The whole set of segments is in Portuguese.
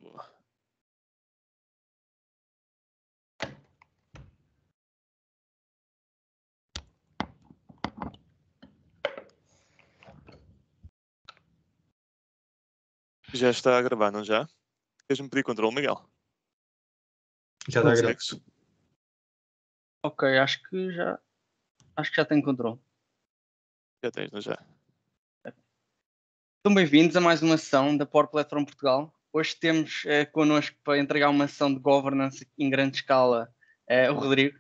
Boa. Já está a gravar, não já? Queres-me pedir controle, Miguel? Já está a gravar. Consegues? Ok, acho que já tenho controle. Já tens, não já? Então, bem-vindos a mais uma sessão da Power Platform Portugal. Hoje temos connosco para entregar uma sessão de governance em grande escala o Rodrigo.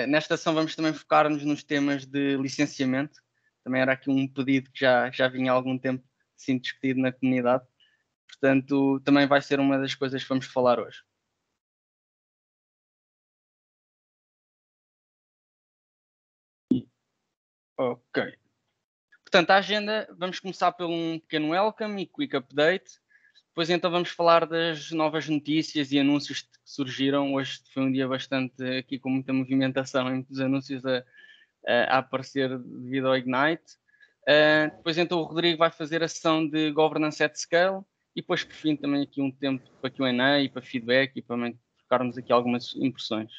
Nesta sessão vamos também focar-nos nos temas de licenciamento. Também era aqui um pedido que já vinha há algum tempo assim, discutido na comunidade. Portanto, também vai ser uma das coisas que vamos falar hoje. Ok. Portanto, a agenda, vamos começar por um pequeno welcome e quick update. Depois então vamos falar das novas notícias e anúncios que surgiram. Hoje foi um dia bastante aqui com muita movimentação e muitos anúncios a aparecer devido ao Ignite. Depois então o Rodrigo vai fazer a sessão de Governance at Scale e depois por fim também aqui um tempo para Q&A e para feedback e para também trocarmos aqui algumas impressões.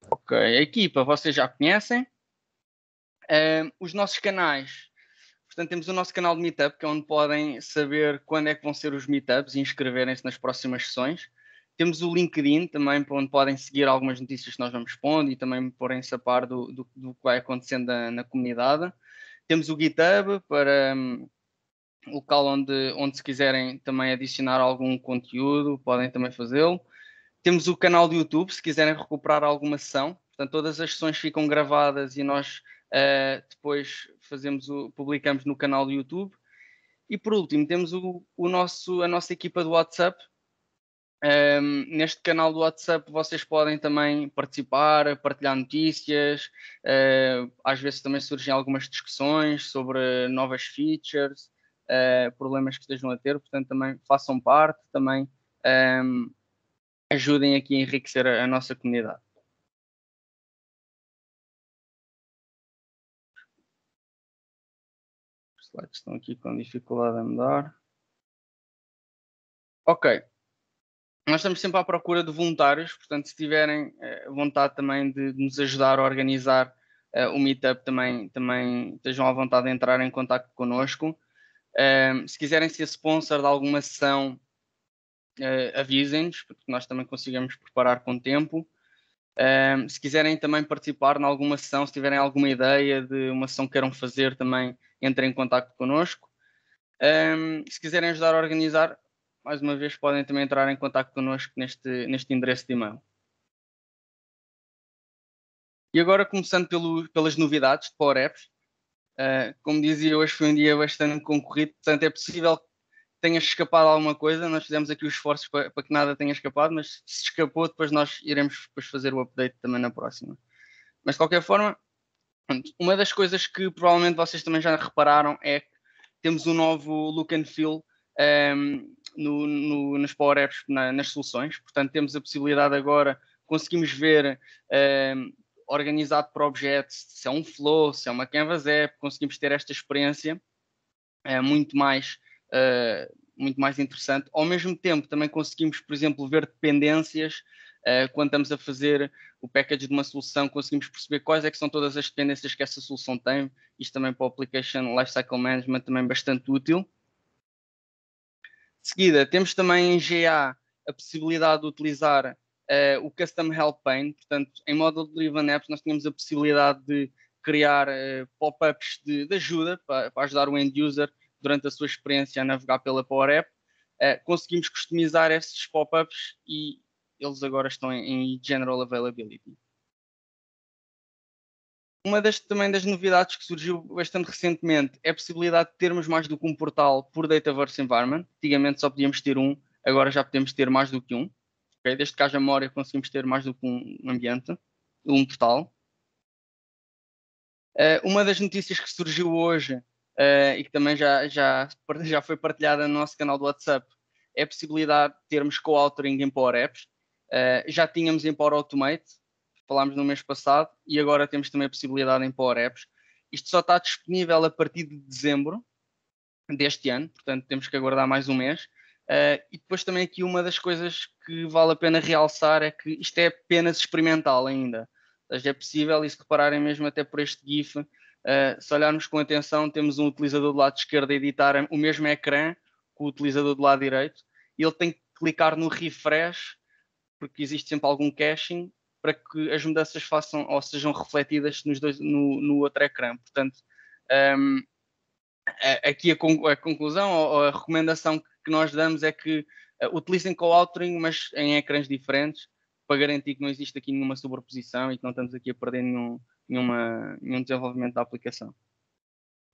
Ok, a equipa vocês já conhecem. Os nossos canais, portanto temos o nosso canal de Meetup, que é onde podem saber quando é que vão ser os Meetups e inscreverem-se nas próximas sessões. Temos o LinkedIn também, para onde podem seguir algumas notícias que nós vamos pondo e também porem-se a par do que vai acontecendo na comunidade. Temos o GitHub, para local onde se quiserem também adicionar algum conteúdo, podem também fazê-lo. Temos o canal do YouTube, se quiserem recuperar alguma sessão. Portanto, todas as sessões ficam gravadas e nós depois publicamos no canal do YouTube. E por último, temos a nossa equipa do WhatsApp. Neste canal do WhatsApp vocês podem também participar, partilhar notícias. Às vezes também surgem algumas discussões sobre novas features, problemas que estejam a ter. Portanto, também façam parte, também ajudem aqui a enriquecer a nossa comunidade. Os slides estão aqui com dificuldade a mudar. Ok. Nós estamos sempre à procura de voluntários, portanto, se tiverem vontade também de nos ajudar a organizar o Meetup, também estejam à vontade de entrar em contato connosco. Se quiserem ser sponsor de alguma sessão, avisem-nos, porque nós também conseguimos preparar com tempo. Se quiserem também participar em alguma sessão, se tiverem alguma ideia de uma sessão que queiram fazer, também entrem em contato connosco. Se quiserem ajudar a organizar, mais uma vez podem também entrar em contato connosco neste endereço de e-mail. E agora começando pelas novidades de Power Apps. Como dizia, hoje foi um dia bastante concorrido, portanto é possível que tenha escapado alguma coisa. Nós fizemos aqui os esforços para que nada tenha escapado, mas se escapou, depois nós iremos depois fazer o update também na próxima. Mas de qualquer forma, uma das coisas que provavelmente vocês também já repararam é que temos um novo look and feel nos Power Apps, nas soluções. Portanto, temos a possibilidade agora, conseguimos ver organizado por objetos, se é um flow, se é uma Canvas app, conseguimos ter esta experiência muito mais interessante. Ao mesmo tempo, também conseguimos, por exemplo, ver dependências. Quando estamos a fazer o package de uma solução, conseguimos perceber quais é que são todas as dependências que essa solução tem. Isto também para o Application Lifecycle Management também bastante útil. De seguida, temos também em GA a possibilidade de utilizar o Custom Help Pane. Portanto, em Model Driven Apps nós tínhamos a possibilidade de criar pop-ups de ajuda para ajudar o end-user durante a sua experiência a navegar pela Power App. Conseguimos customizar esses pop-ups e eles agora estão em General Availability. Uma também das novidades que surgiu bastante recentemente é a possibilidade de termos mais do que um portal por Dataverse Environment. Antigamente só podíamos ter um, agora já podemos ter mais do que um. Okay? Desde que haja memória conseguimos ter mais do que um ambiente, um portal. Uma das notícias que surgiu hoje e que também já foi partilhada no nosso canal do WhatsApp é a possibilidade de termos co-authoring em Power Apps. Já tínhamos em Power Automate, falámos no mês passado, e agora temos também a possibilidade em Power Apps. Isto só está disponível a partir de dezembro, deste ano, portanto temos que aguardar mais um mês. E depois também aqui uma das coisas que vale a pena realçar é que isto é apenas experimental ainda. Ou seja, é possível, e se repararem mesmo até por este GIF, se olharmos com atenção, temos um utilizador do lado esquerdo a editar o mesmo ecrã que o utilizador do lado direito, e ele tem que clicar no refresh, porque existe sempre algum caching, para que as mudanças façam ou sejam refletidas no outro ecrã. Portanto, aqui a conclusão ou a recomendação que nós damos é que utilizem co-authoring, mas em ecrãs diferentes, para garantir que não existe aqui nenhuma sobreposição e que não estamos aqui a perder nenhum desenvolvimento da aplicação.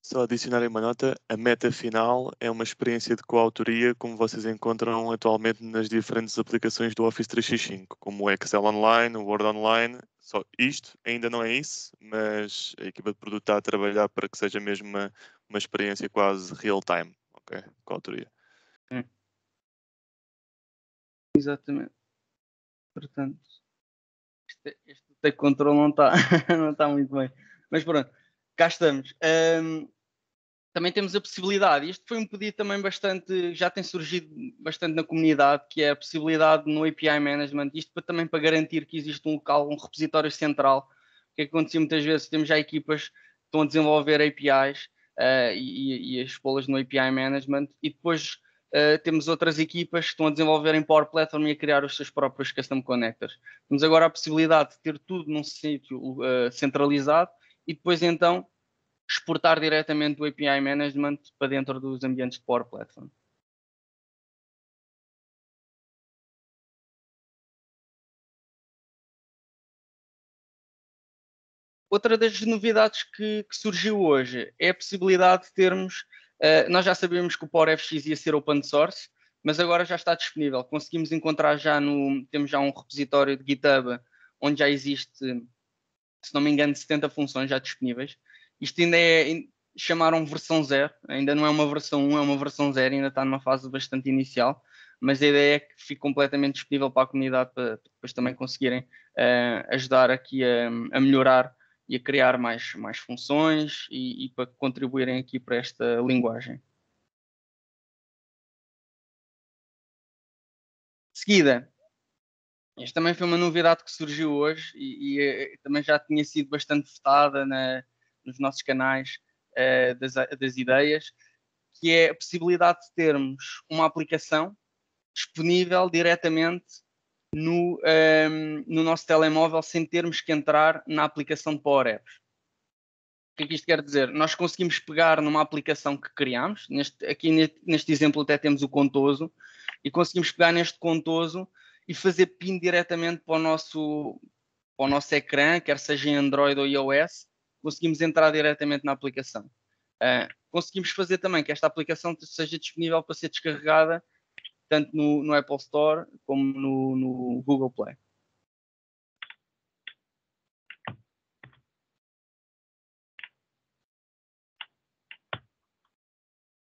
Só adicionarem uma nota, a meta final é uma experiência de coautoria como vocês encontram atualmente nas diferentes aplicações do Office 365, como o Excel Online, o Word Online. Só isto ainda não é isso, mas a equipa de produto está a trabalhar para que seja mesmo uma experiência quase real-time, ok? Coautoria. Exatamente. Portanto, este take control não está não tá muito bem. Mas pronto, cá estamos. Também temos a possibilidade, isto foi um pedido também bastante, já tem surgido bastante na comunidade, que é a possibilidade no API Management, isto também para garantir que existe um local, um repositório central. O que acontecia muitas vezes, temos já equipas que estão a desenvolver APIs e a expô-las no API Management, e depois temos outras equipas que estão a desenvolver em Power Platform e a criar os seus próprios Custom Connectors. Temos agora a possibilidade de ter tudo num sítio centralizado e depois então exportar diretamente do API Management para dentro dos ambientes de Power Platform. Outra das novidades que surgiu hoje é a possibilidade de termos, nós já sabíamos que o PowerFX ia ser open source, mas agora já está disponível. Conseguimos encontrar temos já um repositório de GitHub onde já existe, se não me engano, 70 funções já disponíveis. Isto ainda chamaram versão 0, ainda não é uma versão 1, é uma versão 0, ainda está numa fase bastante inicial, mas a ideia é que fique completamente disponível para a comunidade para depois também conseguirem ajudar aqui a melhorar e a criar mais funções e para contribuírem aqui para esta linguagem. De seguida, esta também foi uma novidade que surgiu hoje e também já tinha sido bastante votada nos nossos canais das ideias, que é a possibilidade de termos uma aplicação disponível diretamente no nosso telemóvel sem termos que entrar na aplicação de Power Apps. O que é que isto quer dizer? Nós conseguimos pegar numa aplicação que criámos, aqui neste exemplo até temos o Contoso, e conseguimos pegar neste Contoso e fazer PIN diretamente para o nosso ecrã, quer seja em Android ou iOS, conseguimos entrar diretamente na aplicação. Conseguimos fazer também que esta aplicação seja disponível para ser descarregada tanto no Apple Store como no Google Play.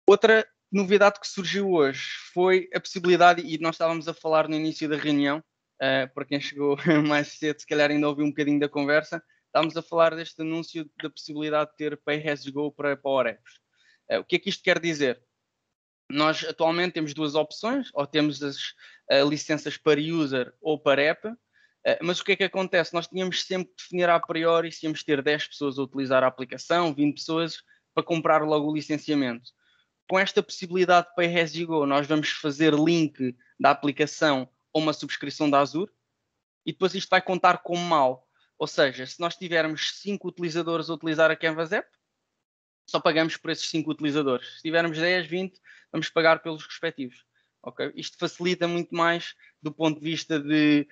Outra novidade que surgiu hoje foi a possibilidade, e nós estávamos a falar no início da reunião, para quem chegou mais cedo, se calhar ainda ouviu um bocadinho da conversa, estávamos a falar deste anúncio da possibilidade de ter Pay As You Go para Power Apps. O que é que isto quer dizer? Nós atualmente temos duas opções, ou temos as licenças para user ou para app, mas o que é que acontece? Nós tínhamos sempre que definir a priori se íamos ter 10 pessoas a utilizar a aplicação, 20 pessoas para comprar logo o licenciamento. Com esta possibilidade de Pay As You Go, nós vamos fazer link da aplicação a uma subscrição da Azure e depois isto vai contar como mal. Ou seja, se nós tivermos 5 utilizadores a utilizar a Canvas App, só pagamos por esses 5 utilizadores. Se tivermos 10, 20, vamos pagar pelos respectivos. Okay? Isto facilita muito mais do ponto de vista de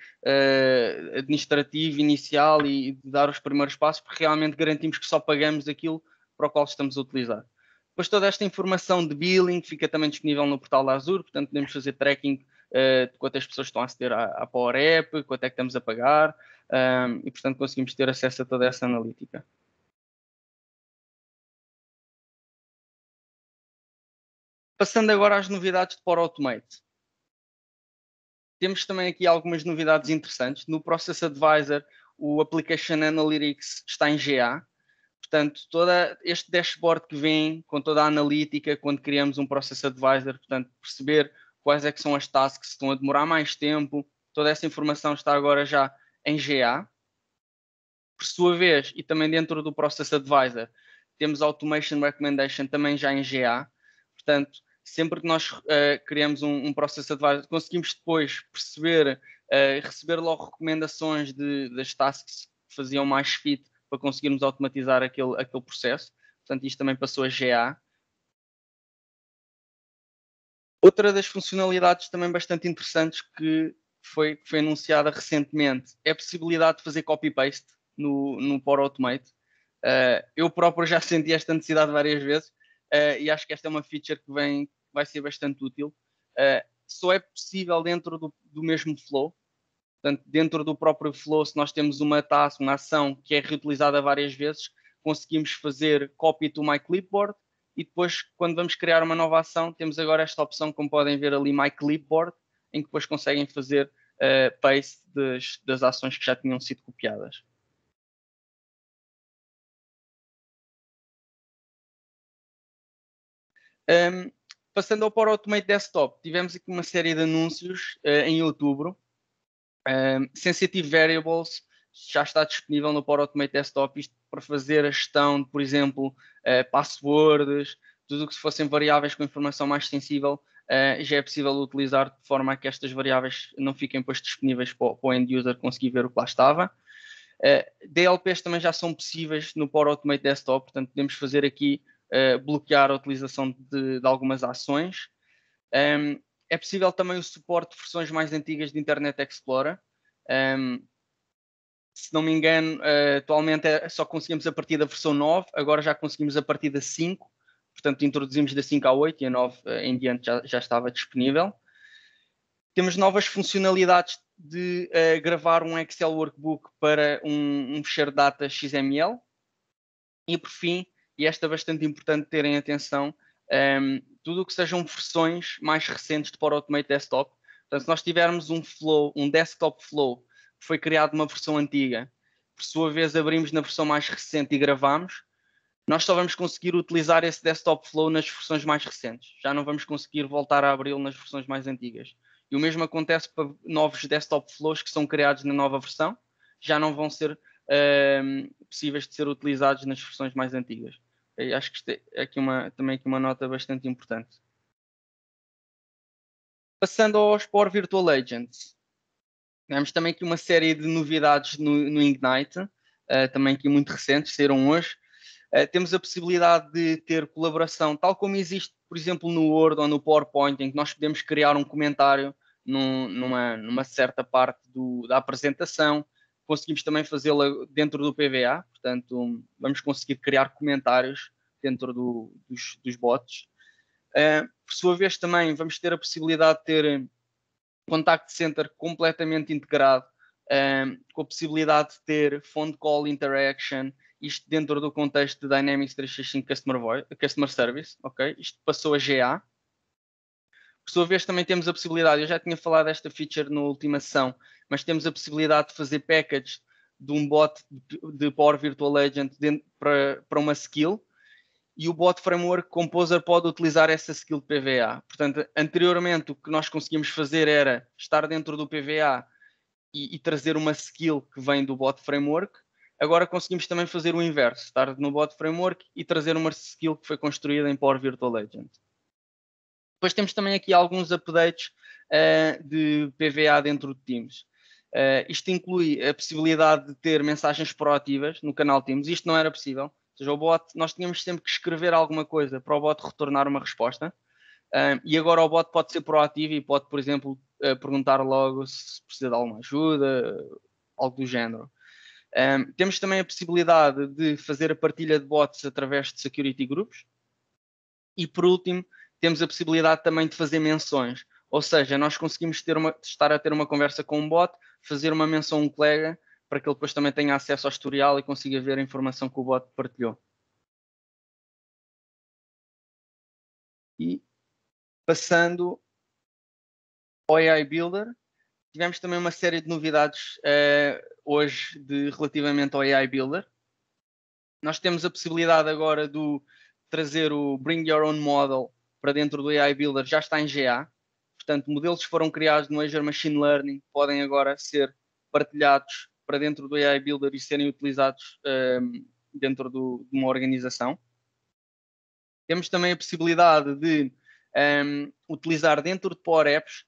administrativo, inicial e de dar os primeiros passos, porque realmente garantimos que só pagamos aquilo para o qual estamos a utilizar. Depois toda esta informação de billing fica também disponível no portal da Azure, portanto podemos fazer tracking de quantas pessoas estão a aceder à Power App, quanto é que estamos a pagar, e portanto conseguimos ter acesso a toda essa analítica. Passando agora às novidades de Power Automate. Temos também aqui algumas novidades interessantes. No Process Advisor, o Application Analytics está em GA. Portanto, este dashboard que vem com toda a analítica quando criamos um Process Advisor, portanto, perceber quais é que são as tasks que estão a demorar mais tempo, toda essa informação está agora já em GA. Por sua vez, e também dentro do Process Advisor, temos Automation Recommendation também já em GA. Portanto, sempre que nós criamos um Process Advisor, conseguimos depois perceber, receber logo recomendações das tasks que faziam mais fit para conseguirmos automatizar aquele processo. Portanto, isto também passou a GA. Outra das funcionalidades também bastante interessantes que foi anunciada recentemente é a possibilidade de fazer copy-paste no Power Automate. Eu próprio já senti esta necessidade várias vezes e acho que esta é uma feature que vai ser bastante útil. Só é possível dentro do mesmo flow. Portanto, dentro do próprio flow, se nós temos uma task, uma ação que é reutilizada várias vezes, conseguimos fazer copy to my clipboard e depois, quando vamos criar uma nova ação, temos agora esta opção, como podem ver ali, my clipboard, em que depois conseguem fazer paste das ações que já tinham sido copiadas. Passando ao Power Automate Desktop, tivemos aqui uma série de anúncios em outubro. Sensitive Variables já está disponível no Power Automate Desktop, isto para fazer a gestão de, por exemplo, passwords, tudo o que fossem variáveis com informação mais sensível, já é possível utilizar de forma a que estas variáveis não fiquem depois disponíveis para o end-user conseguir ver o que lá estava. DLPs também já são possíveis no Power Automate Desktop, portanto podemos fazer aqui bloquear a utilização de algumas ações. É possível também o suporte de versões mais antigas de Internet Explorer. Se não me engano, atualmente só conseguimos a partir da versão 9, agora já conseguimos a partir da 5. Portanto, introduzimos da 5 à 8 e a 9 em diante já estava disponível. Temos novas funcionalidades de gravar um Excel Workbook para um fecheiro de data XML. E por fim, e esta é bastante importante terem atenção, tudo o que sejam versões mais recentes de Power Automate Desktop. Portanto, se nós tivermos um desktop flow que foi criado numa versão antiga, por sua vez abrimos na versão mais recente e gravamos, nós só vamos conseguir utilizar esse desktop flow nas versões mais recentes. Já não vamos conseguir voltar a abri-lo nas versões mais antigas. E o mesmo acontece para novos desktop flows que são criados na nova versão, já não vão ser possíveis de ser utilizados nas versões mais antigas. Eu acho que isto é também aqui uma nota bastante importante. Passando aos Power Virtual Agents, temos também aqui uma série de novidades no Ignite, também aqui muito recentes, saíram hoje. Temos a possibilidade de ter colaboração, tal como existe, por exemplo, no Word ou no PowerPoint, em que nós podemos criar um comentário numa certa parte da apresentação. Conseguimos também fazê-la dentro do PVA, portanto, vamos conseguir criar comentários dentro dos bots. Por sua vez, também vamos ter a possibilidade de ter Contact Center completamente integrado, com a possibilidade de ter Phone Call Interaction, isto dentro do contexto de Dynamics 365 Customer Service, ok? Isto passou a GA. Por sua vez, também temos a possibilidade, eu já tinha falado desta feature na última sessão, mas temos a possibilidade de fazer package de um bot de Power Virtual Agent para uma skill, e o Bot Framework Composer pode utilizar essa skill de PVA. Portanto, anteriormente o que nós conseguimos fazer era estar dentro do PVA e trazer uma skill que vem do Bot Framework. Agora conseguimos também fazer o inverso, estar no Bot Framework e trazer uma skill que foi construída em Power Virtual Agent. Depois temos também aqui alguns updates de PVA dentro de Teams. Isto inclui a possibilidade de ter mensagens proativas no canal Teams. Isto não era possível. Ou seja, o bot, nós tínhamos sempre que escrever alguma coisa para o bot retornar uma resposta. E agora o bot pode ser proativo e pode, por exemplo, perguntar logo se precisa de alguma ajuda, algo do género. Temos também a possibilidade de fazer a partilha de bots através de security groups. E por último, temos a possibilidade também de fazer menções. Ou seja, nós conseguimos estar a ter uma conversa com um bot, fazer uma menção a um colega, para que ele depois também tenha acesso ao historial e consiga ver a informação que o bot partilhou. E passando ao AI Builder, tivemos também uma série de novidades hoje relativamente ao AI Builder. Nós temos a possibilidade agora de trazer o Bring Your Own Model para dentro do AI Builder, já está em GA. Portanto, modelos que foram criados no Azure Machine Learning podem agora ser partilhados para dentro do AI Builder e serem utilizados dentro de uma organização. Temos também a possibilidade de utilizar dentro de Power Apps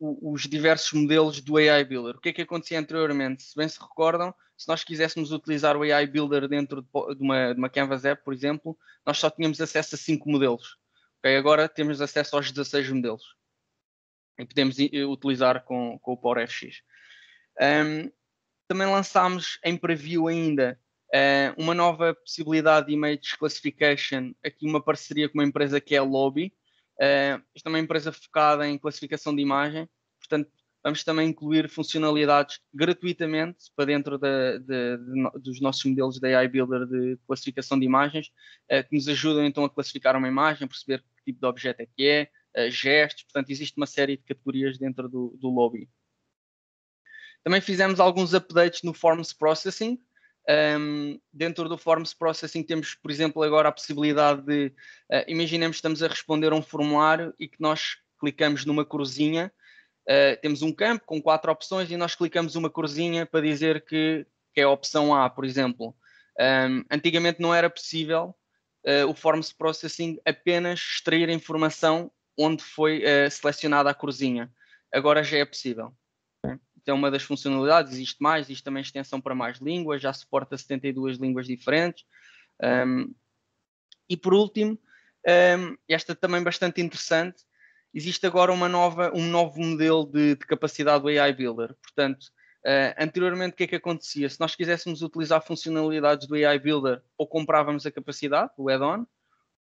os diversos modelos do AI Builder. O que é que acontecia anteriormente? Se bem se recordam, se nós quiséssemos utilizar o AI Builder dentro de uma Canvas App, por exemplo, nós só tínhamos acesso a 5 modelos. Okay? Agora temos acesso aos 16 modelos. E podemos utilizar com o Power FX. Também lançámos em preview ainda uma nova possibilidade de Image Classification, aqui uma parceria com uma empresa que é a Lobby. Esta é uma empresa focada em classificação de imagem, portanto vamos também incluir funcionalidades gratuitamente para dentro dos nossos modelos da AI Builder de classificação de imagens, que nos ajudam então a classificar uma imagem, perceber que tipo de objeto é que é, gestos, portanto existe uma série de categorias dentro do Lobby. Também fizemos alguns updates no Forms Processing. Dentro do Forms Processing temos, por exemplo, agora a possibilidade de, imaginemos que estamos a responder a um formulário e que nós clicamos numa cruzinha, temos um campo com 4 opções e nós clicamos uma cruzinha para dizer que é a opção A, por exemplo. Antigamente não era possível o Forms Processing apenas extrair a informação onde foi selecionada a cruzinha. Agora já é possível. É uma das funcionalidades, existe mais, existe também extensão para mais línguas, já suporta 72 línguas diferentes. E por último, esta também bastante interessante, existe agora um novo modelo de capacidade do AI Builder. Portanto, anteriormente o que é que acontecia? Se nós quiséssemos utilizar funcionalidades do AI Builder, ou comprávamos a capacidade, o add-on,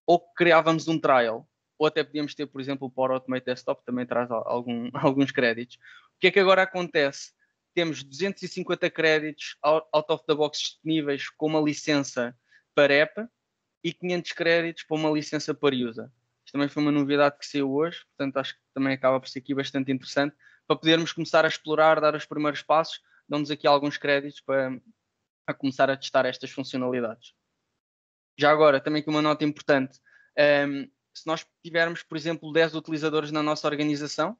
ou criávamos um trial. Ou até podíamos ter, por exemplo, o Power Automate Desktop, também traz alguns créditos. O que é que agora acontece? Temos 250 créditos out of the box disponíveis com uma licença para app e 500 créditos para uma licença para user. Isto também foi uma novidade que saiu hoje, portanto acho que também acaba por ser aqui bastante interessante para podermos começar a explorar, dar os primeiros passos, damos aqui alguns créditos para começar a testar estas funcionalidades. Já agora, também aqui uma nota importante, se nós tivermos, por exemplo, 10 utilizadores na nossa organização,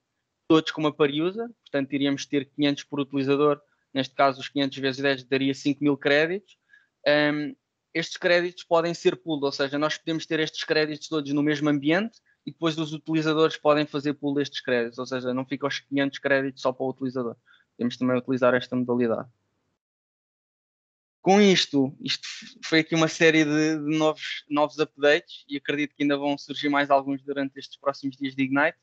todos com uma per user, portanto iríamos ter 500 por utilizador, neste caso os 500 vezes 10 daria 5.000 créditos. Estes créditos podem ser pool, ou seja, nós podemos ter estes créditos todos no mesmo ambiente e depois os utilizadores podem fazer pool destes créditos, ou seja, não fica os 500 créditos só para o utilizador. Podemos também utilizar esta modalidade. Com isto foi aqui uma série de novos updates e acredito que ainda vão surgir mais alguns durante estes próximos dias de Ignite.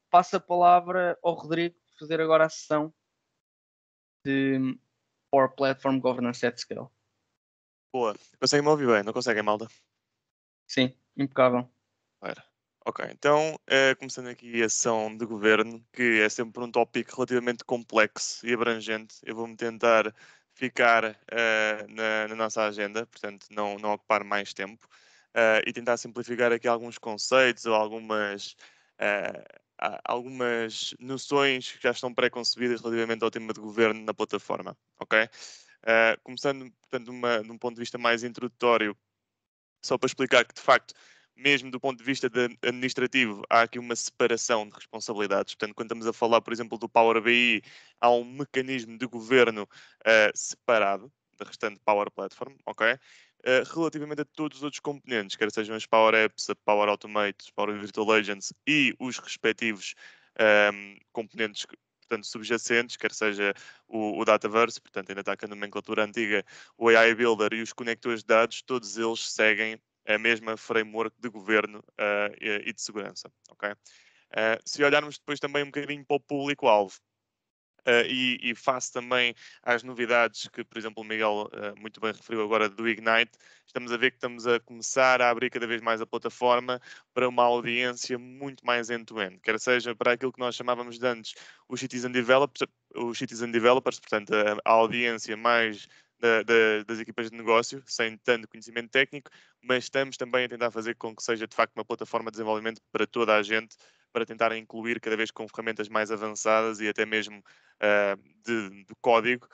Passo a palavra ao Rodrigo para fazer agora a sessão de Power Platform Governance at Scale. Boa. Conseguem-me ouvir bem? Não conseguem, malta? Sim, impecável. Ok, então, começando aqui a sessão de governo, que é sempre um tópico relativamente complexo e abrangente, eu vou-me tentar ficar na nossa agenda, portanto, não ocupar mais tempo, e tentar simplificar aqui alguns conceitos ou algumas noções que já estão pré-concebidas relativamente ao tema de governo na plataforma, ok? Começando, portanto, de um ponto de vista mais introdutório, só para explicar que, de facto, mesmo do ponto de vista administrativo, há aqui uma separação de responsabilidades. Portanto, quando estamos a falar, por exemplo, do Power BI, há um mecanismo de governo separado da restante Power Platform, ok? Relativamente a todos os outros componentes, quer sejam as Power Apps, a Power Automate, os Power Virtual Agents e os respectivos componentes, portanto, subjacentes, quer seja o Dataverse, portanto, ainda está com a nomenclatura antiga, o AI Builder e os conectores de dados, todos eles seguem a mesma framework de governo e de segurança. Okay? Se olharmos depois também um bocadinho para o público-alvo, e face também às novidades que, por exemplo, o Miguel muito bem referiu agora do Ignite, estamos a ver que estamos a começar a abrir cada vez mais a plataforma para uma audiência muito mais end-to-end, quer seja para aquilo que nós chamávamos de antes os citizen developers, portanto a audiência mais das equipas de negócio, sem tanto conhecimento técnico, mas estamos também a tentar fazer com que seja de facto uma plataforma de desenvolvimento para toda a gente, para tentar incluir cada vez com ferramentas mais avançadas e até mesmo de código,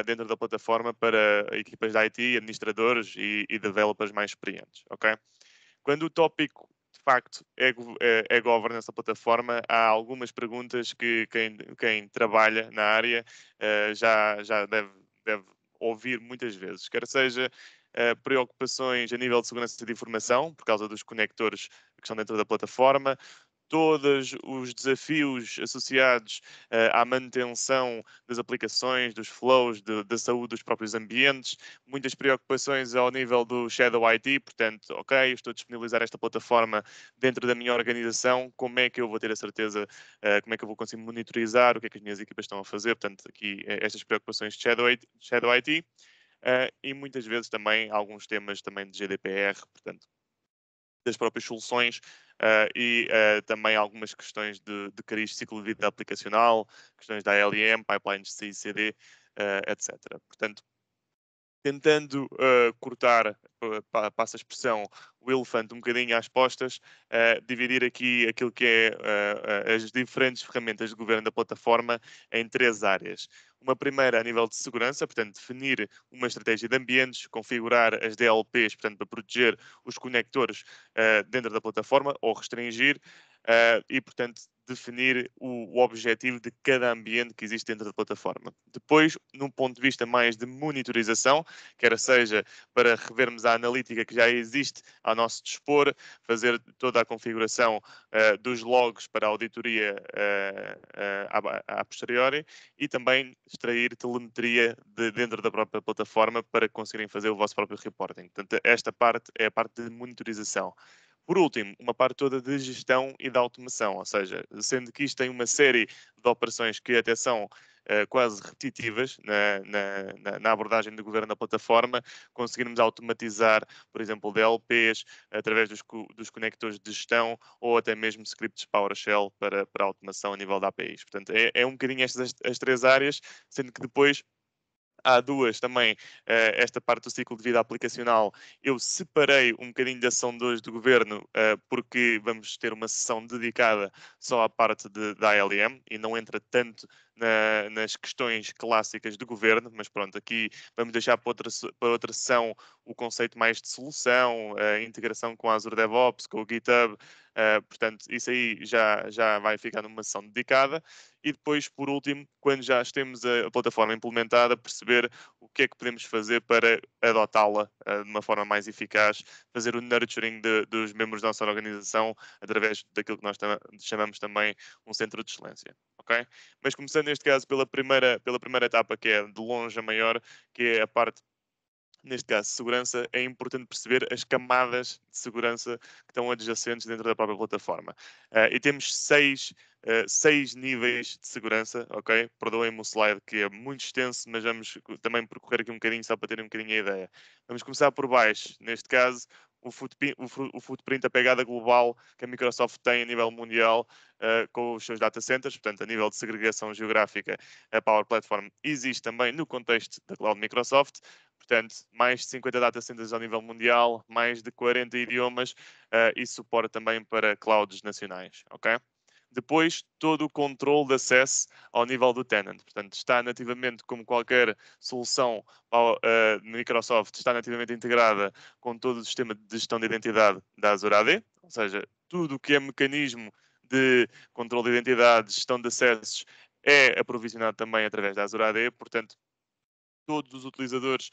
dentro da plataforma para equipas de IT, administradores e developers mais experientes, ok? Quando o tópico de facto é governance da plataforma, há algumas perguntas que quem trabalha na área já deve ouvir muitas vezes, quer seja preocupações a nível de segurança de informação, por causa dos conectores que estão dentro da plataforma, todos os desafios associados à manutenção das aplicações, dos flows, da saúde dos próprios ambientes, muitas preocupações ao nível do Shadow IT, portanto, ok, eu estou a disponibilizar esta plataforma dentro da minha organização, como é que eu vou ter a certeza, como é que eu vou conseguir monitorizar o que é que as minhas equipas estão a fazer, portanto, aqui estas preocupações de Shadow IT. E muitas vezes também alguns temas também de GDPR, portanto, das próprias soluções também algumas questões de cariz, ciclo de vida aplicacional, questões da ALM, pipelines de CI/CD, etc. Portanto, tentando cortar, passa a expressão, o elefante um bocadinho às postas, dividir aqui aquilo que é as diferentes ferramentas de governo da plataforma em 3 áreas. Uma primeira a nível de segurança, portanto, definir uma estratégia de ambientes, configurar as DLPs, portanto, para proteger os conectores dentro da plataforma ou restringir, e, portanto, definir o objetivo de cada ambiente que existe dentro da plataforma. Depois, num ponto de vista mais de monitorização, quer seja para revermos a analítica que já existe ao nosso dispor, fazer toda a configuração dos logs para a auditoria a posteriori e também extrair telemetria dentro da própria plataforma para conseguirem fazer o vosso próprio reporting. Portanto, esta parte é a parte de monitorização. Por último, uma parte toda de gestão e de automação, ou seja, sendo que isto tem uma série de operações que até são quase repetitivas na abordagem do governo da plataforma, conseguirmos automatizar, por exemplo, DLPs, através dos conectores de gestão ou até mesmo scripts PowerShell para automação a nível de APIs. Portanto, é um bocadinho estas as 3 áreas, sendo que depois há 2 também, esta parte do ciclo de vida aplicacional, eu separei um bocadinho da sessão de hoje do governo, porque vamos ter uma sessão dedicada só à parte da ALM e não entra tanto nas questões clássicas do governo, mas pronto, aqui vamos deixar para outra sessão o conceito mais de solução, a integração com a Azure DevOps, com o GitHub, portanto, isso aí já vai ficar numa sessão dedicada. E depois, por último, quando já temos a plataforma implementada, perceber o que é que podemos fazer para adotá-la de uma forma mais eficaz, fazer o nurturing dos membros da nossa organização através daquilo que nós chamamos também um centro de excelência. Okay? Mas começando neste caso pela primeira etapa, que é de longe a maior, que é a parte, neste caso, segurança, é importante perceber as camadas de segurança que estão adjacentes dentro da própria plataforma. E temos 6 níveis de segurança, ok? Perdoem-me o slide que é muito extenso, mas vamos também percorrer aqui um bocadinho só para terem um bocadinho a ideia. Vamos começar por baixo, neste caso, o footprint, a pegada global que a Microsoft tem a nível mundial com os seus data centers, portanto, a nível de segregação geográfica, a Power Platform existe também no contexto da Cloud Microsoft. Portanto, mais de 50 data centers ao nível mundial, mais de 40 idiomas e suporte também para clouds nacionais, ok? Depois, todo o controle de acesso ao nível do tenant. Portanto, está nativamente, como qualquer solução Microsoft, está nativamente integrada com todo o sistema de gestão de identidade da Azure AD, ou seja, tudo o que é mecanismo de controle de identidade, gestão de acessos, é aprovisionado também através da Azure AD, portanto, todos os utilizadores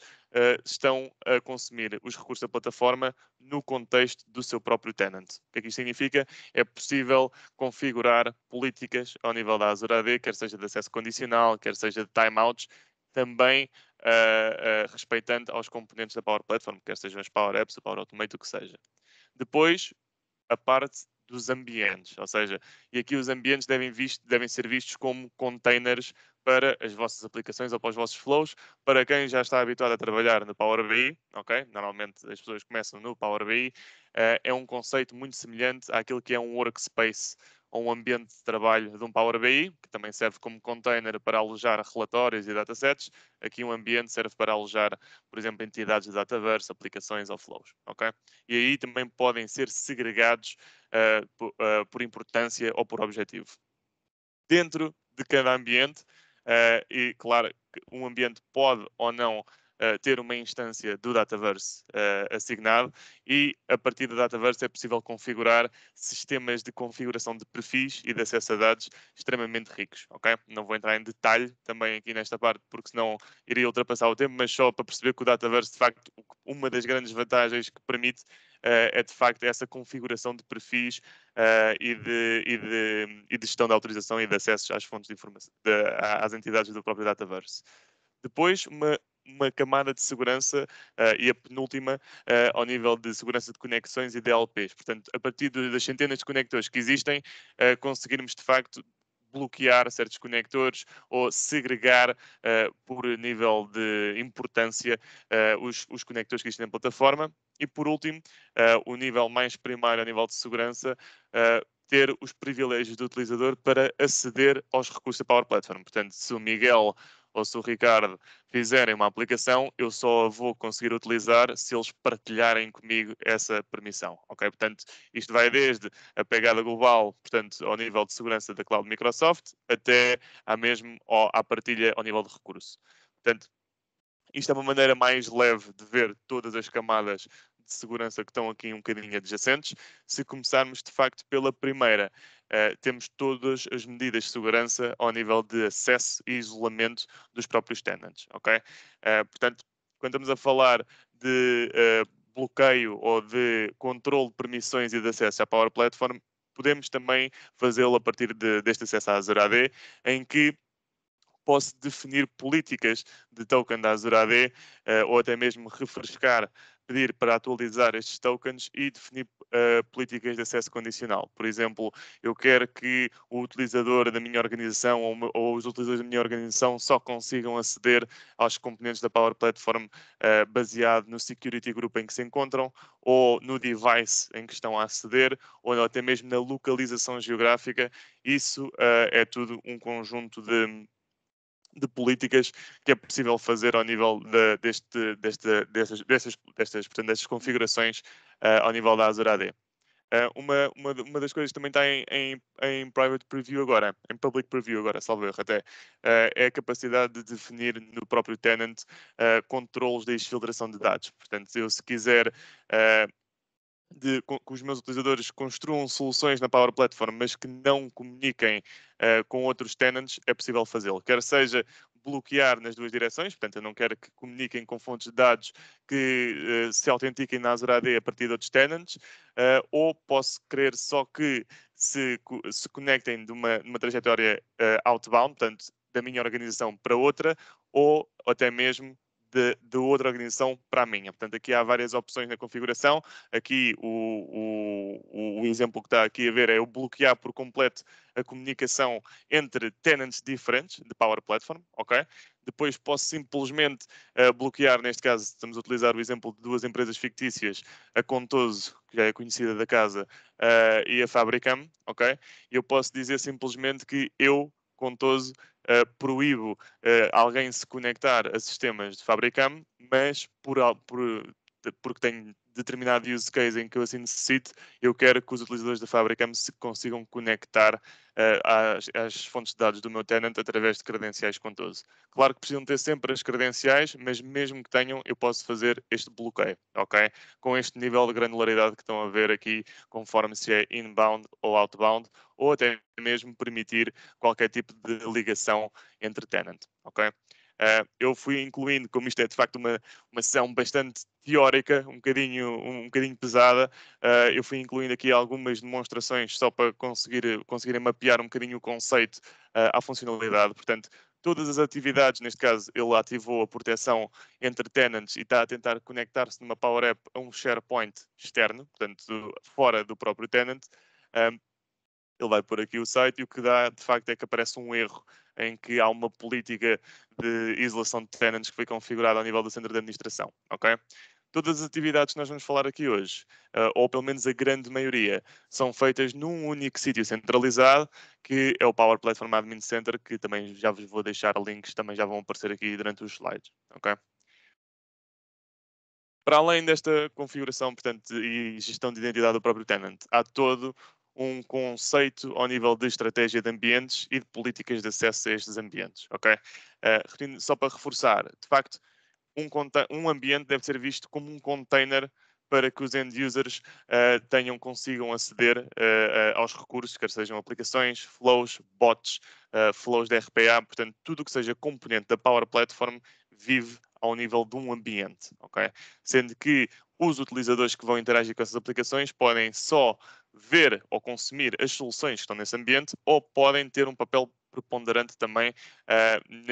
estão a consumir os recursos da plataforma no contexto do seu próprio tenant. O que é que isto significa? É possível configurar políticas ao nível da Azure AD, quer seja de acesso condicional, quer seja de timeouts, também respeitando aos componentes da Power Platform, quer sejam as Power Apps, o Power Automate, o que seja. Depois, a parte dos ambientes, ou seja, e aqui os ambientes devem ser vistos como containers para as vossas aplicações ou para os vossos flows. Para quem já está habituado a trabalhar no Power BI, ok? Normalmente as pessoas começam no Power BI, é um conceito muito semelhante àquilo que é um workspace ou um ambiente de trabalho de um Power BI, que também serve como container para alojar relatórios e datasets. Aqui um ambiente serve para alojar, por exemplo, entidades de Dataverse, aplicações ou flows, ok? E aí também podem ser segregados por importância ou por objetivo. Dentro de cada ambiente, e claro, um ambiente pode ou não ter uma instância do Dataverse assignado, e a partir do Dataverse é possível configurar sistemas de configuração de perfis e de acesso a dados extremamente ricos, ok? Não vou entrar em detalhe também aqui nesta parte, porque senão iria ultrapassar o tempo, mas só para perceber que o Dataverse, de facto, uma das grandes vantagens que permite é de facto essa configuração de perfis e de gestão da autorização e de acessos às fontes de informação, às entidades do próprio Dataverse. Depois, uma camada de segurança e a penúltima ao nível de segurança de conexões e DLPs. Portanto, a partir das centenas de conectores que existem, conseguirmos de facto bloquear certos conectores ou segregar por nível de importância os conectores que existem na plataforma. E por último, o nível mais primário a nível de segurança, ter os privilégios do utilizador para aceder aos recursos da Power Platform. Portanto, se o Miguel ou se o Ricardo fizerem uma aplicação, eu só a vou conseguir utilizar se eles partilharem comigo essa permissão, ok? Portanto, isto vai desde a pegada global, portanto, ao nível de segurança da cloud Microsoft, até à partilha ao nível de recurso. Portanto, isto é uma maneira mais leve de ver todas as camadas de segurança que estão aqui um bocadinho adjacentes. Se começarmos, de facto, pela primeira, temos todas as medidas de segurança ao nível de acesso e isolamento dos próprios tenants, ok? Portanto, quando estamos a falar de bloqueio ou de controle de permissões e de acesso à Power Platform, podemos também fazê-lo a partir deste acesso à Azure AD, em que posso definir políticas de token da Azure AD ou até mesmo refrescar, pedir para atualizar estes tokens e definir políticas de acesso condicional. Por exemplo, eu quero que o utilizador da minha organização ou os utilizadores da minha organização só consigam aceder aos componentes da Power Platform baseado no security group em que se encontram, ou no device em que estão a aceder, ou até mesmo na localização geográfica. Isso é tudo um conjunto de políticas que é possível fazer ao nível portanto, destas configurações ao nível da Azure AD. Uma das coisas que também está em private preview agora, em public preview agora, salvo erro até, é a capacidade de definir no próprio tenant controles de exfiltração de dados. Portanto, eu se quiser que os meus utilizadores construam soluções na Power Platform, mas que não comuniquem com outros tenants, é possível fazê-lo. Quer seja bloquear nas duas direções, portanto, eu não quero que comuniquem com fontes de dados que se autentiquem na Azure AD a partir de outros tenants, ou posso querer só que se conectem numa trajetória outbound, portanto, da minha organização para outra, ou até mesmo de outra organização para a minha. Portanto, aqui há várias opções na configuração. Aqui o exemplo que está aqui a ver é eu bloquear por completo a comunicação entre tenants diferentes de Power Platform, ok? Depois posso simplesmente bloquear, neste caso estamos a utilizar o exemplo de duas empresas fictícias, a Contoso, que já é conhecida da casa, e a Fabricam, ok? Eu posso dizer simplesmente que eu, Contoso, proíbo alguém se conectar a sistemas de Fabricam, mas porque tenho determinado use case em que eu assim necessite, eu quero que os utilizadores da Fabricam se consigam conectar às fontes de dados do meu tenant através de credenciais Contoso. Claro que precisam ter sempre as credenciais, mas mesmo que tenham, eu posso fazer este bloqueio, ok? Com este nível de granularidade que estão a ver aqui, conforme se é inbound ou outbound, ou até mesmo permitir qualquer tipo de ligação entre tenant, ok? Eu fui incluindo, como isto é de facto uma sessão bastante teórica, um bocadinho pesada, eu fui incluindo aqui algumas demonstrações só para conseguirem mapear um bocadinho o conceito à funcionalidade. Portanto, todas as atividades, neste caso, ele ativou a proteção entre tenants e está a tentar conectar-se numa Power App a um SharePoint externo, portanto, fora do próprio tenant. Ele vai pôr aqui o site e o que dá, de facto, é que aparece um erro em que há uma política de isolação de tenants que foi configurada ao nível do centro de administração, ok? Todas as atividades que nós vamos falar aqui hoje, ou pelo menos a grande maioria, são feitas num único sítio centralizado, que é o Power Platform Admin Center, que também já vos vou deixar links, também já vão aparecer aqui durante os slides, ok? Para além desta configuração, portanto, e gestão de identidade do próprio tenant, há todo um conceito ao nível de estratégia de ambientes e de políticas de acesso a estes ambientes, ok? Só para reforçar, de facto, um ambiente deve ser visto como um container para que os end users consigam aceder aos recursos, quer sejam aplicações, flows, bots, flows de RPA, portanto, tudo o que seja componente da Power Platform vive ao nível de um ambiente, ok? Sendo que os utilizadores que vão interagir com essas aplicações podem só ver ou consumir as soluções que estão nesse ambiente ou podem ter um papel preponderante também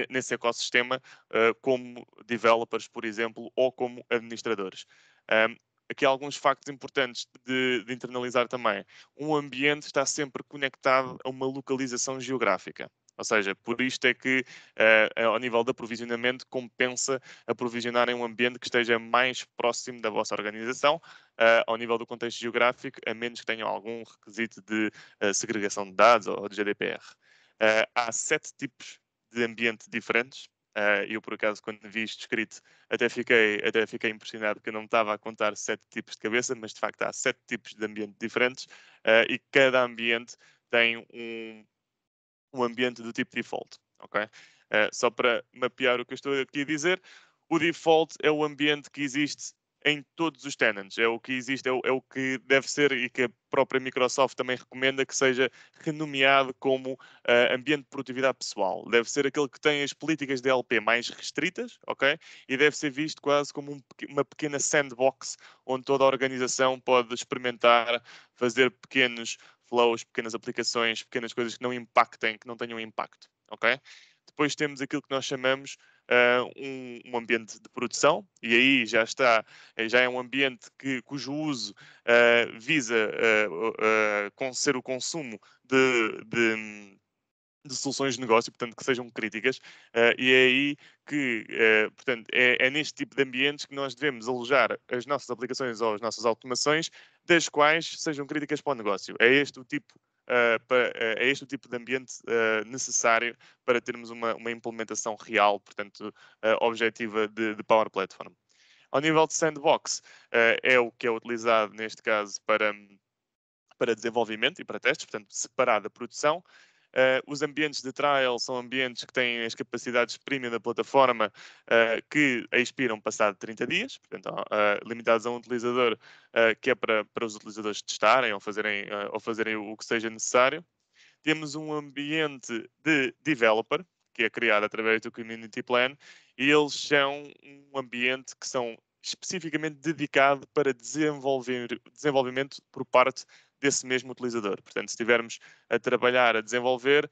nesse ecossistema, como developers, por exemplo, ou como administradores. Aqui há alguns factos importantes de internalizar também. Um ambiente está sempre conectado a uma localização geográfica. Ou seja, por isto é que, ao nível de aprovisionamento, compensa aprovisionar em um ambiente que esteja mais próximo da vossa organização, ao nível do contexto geográfico, a menos que tenham algum requisito de segregação de dados ou de GDPR. Há 7 tipos de ambiente diferentes. Eu, por acaso, quando vi isto escrito, até fiquei impressionado porque eu não estava a contar 7 tipos de cabeça, mas de facto há 7 tipos de ambiente diferentes e cada ambiente tem um ambiente do tipo default, ok? Só para mapear o que eu estou aqui a dizer, o default é o ambiente que existe em todos os tenants, é o que existe, é o que deve ser e que a própria Microsoft também recomenda que seja renomeado como ambiente de produtividade pessoal. Deve ser aquele que tem as políticas de DLP mais restritas, ok? E deve ser visto quase como uma pequena sandbox onde toda a organização pode experimentar, fazer pequenos flows, pequenas aplicações, pequenas coisas que não impactem, que não tenham impacto, ok? Depois temos aquilo que nós chamamos um ambiente de produção, e aí já é um ambiente cujo uso visa ser o consumo de soluções de negócio, portanto, que sejam críticas, e é aí que, portanto, é neste tipo de ambientes que nós devemos alojar as nossas aplicações ou as nossas automações, das quais sejam críticas para o negócio. É este o tipo, é este o tipo de ambiente necessário para termos uma implementação real, portanto, objetiva de Power Platform. Ao nível de sandbox, é o que é utilizado neste caso para desenvolvimento e para testes, portanto, separado da produção. Os ambientes de trial são ambientes que têm as capacidades premium da plataforma que expiram passado 30 dias, portanto, limitados a um utilizador, que é para os utilizadores testarem ou fazerem o que seja necessário. Temos um ambiente de developer, que é criado através do Community Plan, e eles são um ambiente que são especificamente dedicado para desenvolvimento por parte desse mesmo utilizador. Portanto, se estivermos a trabalhar, a desenvolver,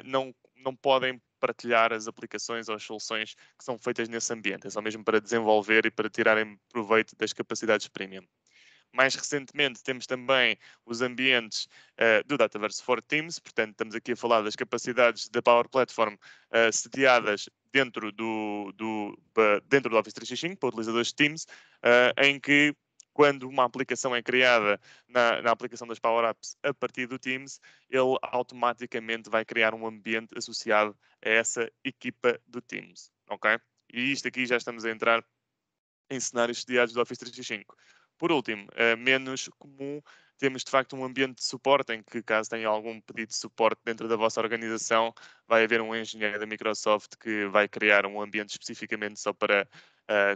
não podem partilhar as aplicações ou as soluções que são feitas nesse ambiente. É só mesmo para desenvolver e para tirarem proveito das capacidades premium. Mais recentemente temos também os ambientes do Dataverse for Teams, portanto estamos aqui a falar das capacidades da Power Platform sediadas dentro dentro do Office 365 para utilizadores de Teams, em que quando uma aplicação é criada na aplicação das Power Apps a partir do Teams, ele automaticamente vai criar um ambiente associado a essa equipa do Teams, ok? E isto aqui já estamos a entrar em cenários sediados do Office 365. Por último, menos comum, temos de facto um ambiente de suporte em que, caso tenha algum pedido de suporte dentro da vossa organização, vai haver um engenheiro da Microsoft que vai criar um ambiente especificamente só para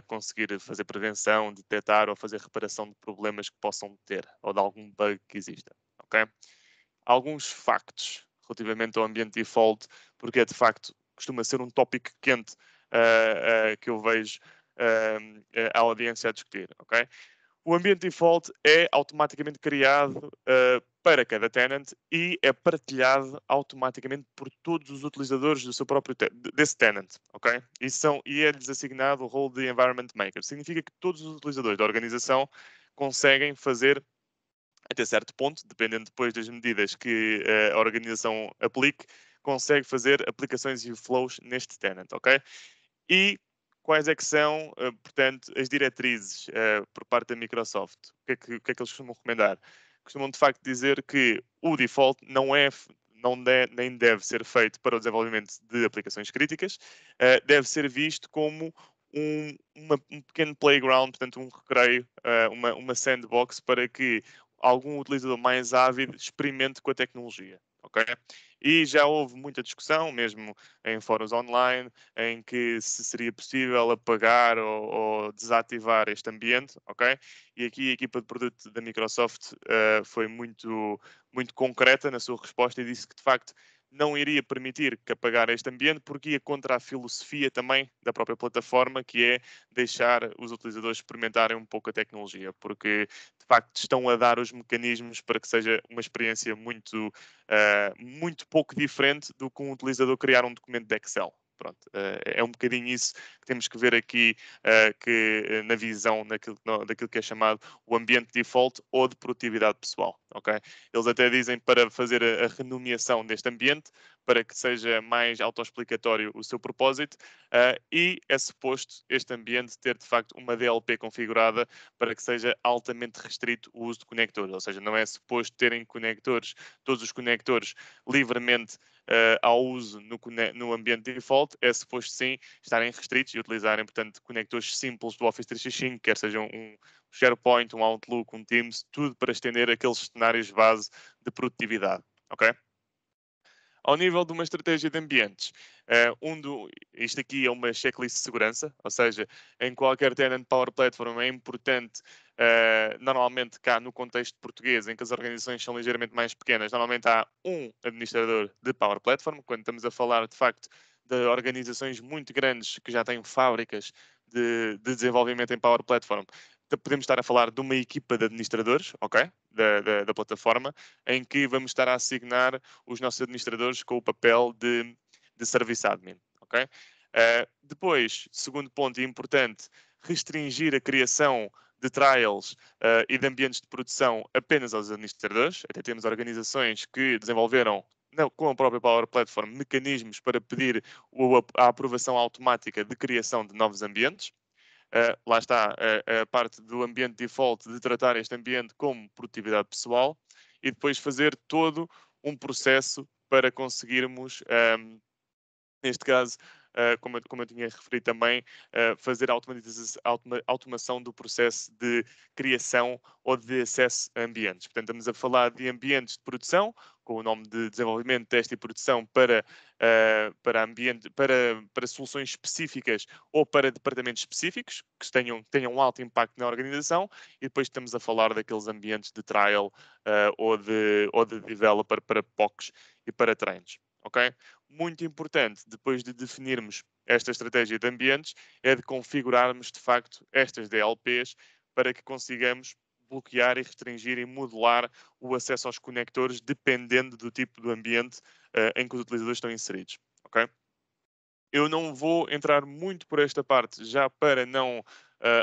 conseguir fazer prevenção, detectar ou fazer reparação de problemas que possam ter ou de algum bug que exista. Okay? Alguns factos relativamente ao ambiente default, porque é de facto costuma ser um tópico quente que eu vejo a audiência a discutir, ok? O ambiente default é automaticamente criado para cada tenant e é partilhado automaticamente por todos os utilizadores do seu próprio desse tenant, ok? E é-lhes assignado o rol de environment maker. Significa que todos os utilizadores da organização conseguem fazer até certo ponto, dependendo depois das medidas que a organização aplique, consegue fazer aplicações e flows neste tenant, ok? E quais é que são, portanto, as diretrizes por parte da Microsoft? O que é que eles costumam recomendar? Costumam, de facto, dizer que o default nem deve ser feito para o desenvolvimento de aplicações críticas, deve ser visto como um pequeno playground, portanto, um recreio, uma sandbox para que algum utilizador mais ávido experimente com a tecnologia. ok? E já houve muita discussão, mesmo em fóruns online, em que se seria possível apagar ou desativar este ambiente, ok? E aqui a equipa de produto da Microsoft foi muito concreta na sua resposta e disse que, de facto, não iria permitir que apagar este ambiente porque ia contra a filosofia também da própria plataforma, que é deixar os utilizadores experimentarem um pouco a tecnologia, porque de facto estão a dar os mecanismos para que seja uma experiência muito pouco diferente do que um utilizador criar um documento de Excel. Pronto, é um bocadinho isso que temos que ver aqui na visão daquilo que é chamado o ambiente default ou de produtividade pessoal, ok? Eles até dizem para fazer a renomeação deste ambiente, para que seja mais autoexplicatório o seu propósito, e é suposto este ambiente ter de facto uma DLP configurada para que seja altamente restrito o uso de conectores, ou seja, não é suposto terem conectores, todos os conectores livremente ao uso no ambiente default, é suposto sim estarem restritos e utilizarem, portanto, conectores simples do Office 365, quer sejam um SharePoint, um Outlook, um Teams, tudo para estender aqueles cenários base de produtividade, ok? Ao nível de uma estratégia de ambientes, isto aqui é uma checklist de segurança, ou seja, em qualquer tenant Power Platform é importante, normalmente cá no contexto português, em que as organizações são ligeiramente mais pequenas, normalmente há um administrador de Power Platform, quando estamos a falar de facto de organizações muito grandes que já têm fábricas de desenvolvimento em Power Platform, podemos estar a falar de uma equipa de administradores, ok? Da plataforma, em que vamos estar a assignar os nossos administradores com o papel de service admin, ok? Depois, segundo ponto importante, restringir a criação de trials e de ambientes de produção apenas aos administradores. Até temos organizações que desenvolveram com a própria Power Platform mecanismos para pedir a aprovação automática de criação de novos ambientes. Lá está a parte do ambiente default de tratar este ambiente como produtividade pessoal e depois fazer todo um processo para conseguirmos, neste caso, como eu tinha referido também, fazer a automação do processo de criação ou de acesso a ambientes. Portanto, estamos a falar de ambientes de produção, com o nome de desenvolvimento, teste e produção para soluções específicas ou para departamentos específicos que tenham um alto impacto na organização, e depois estamos a falar daqueles ambientes de trial ou de developer para POCs e para treinos. Ok? Muito importante, depois de definirmos esta estratégia de ambientes, é de configurarmos de facto estas DLPs para que consigamos bloquear e restringir e modular o acesso aos conectores dependendo do tipo de ambiente em que os utilizadores estão inseridos. Ok? Eu não vou entrar muito por esta parte, já para não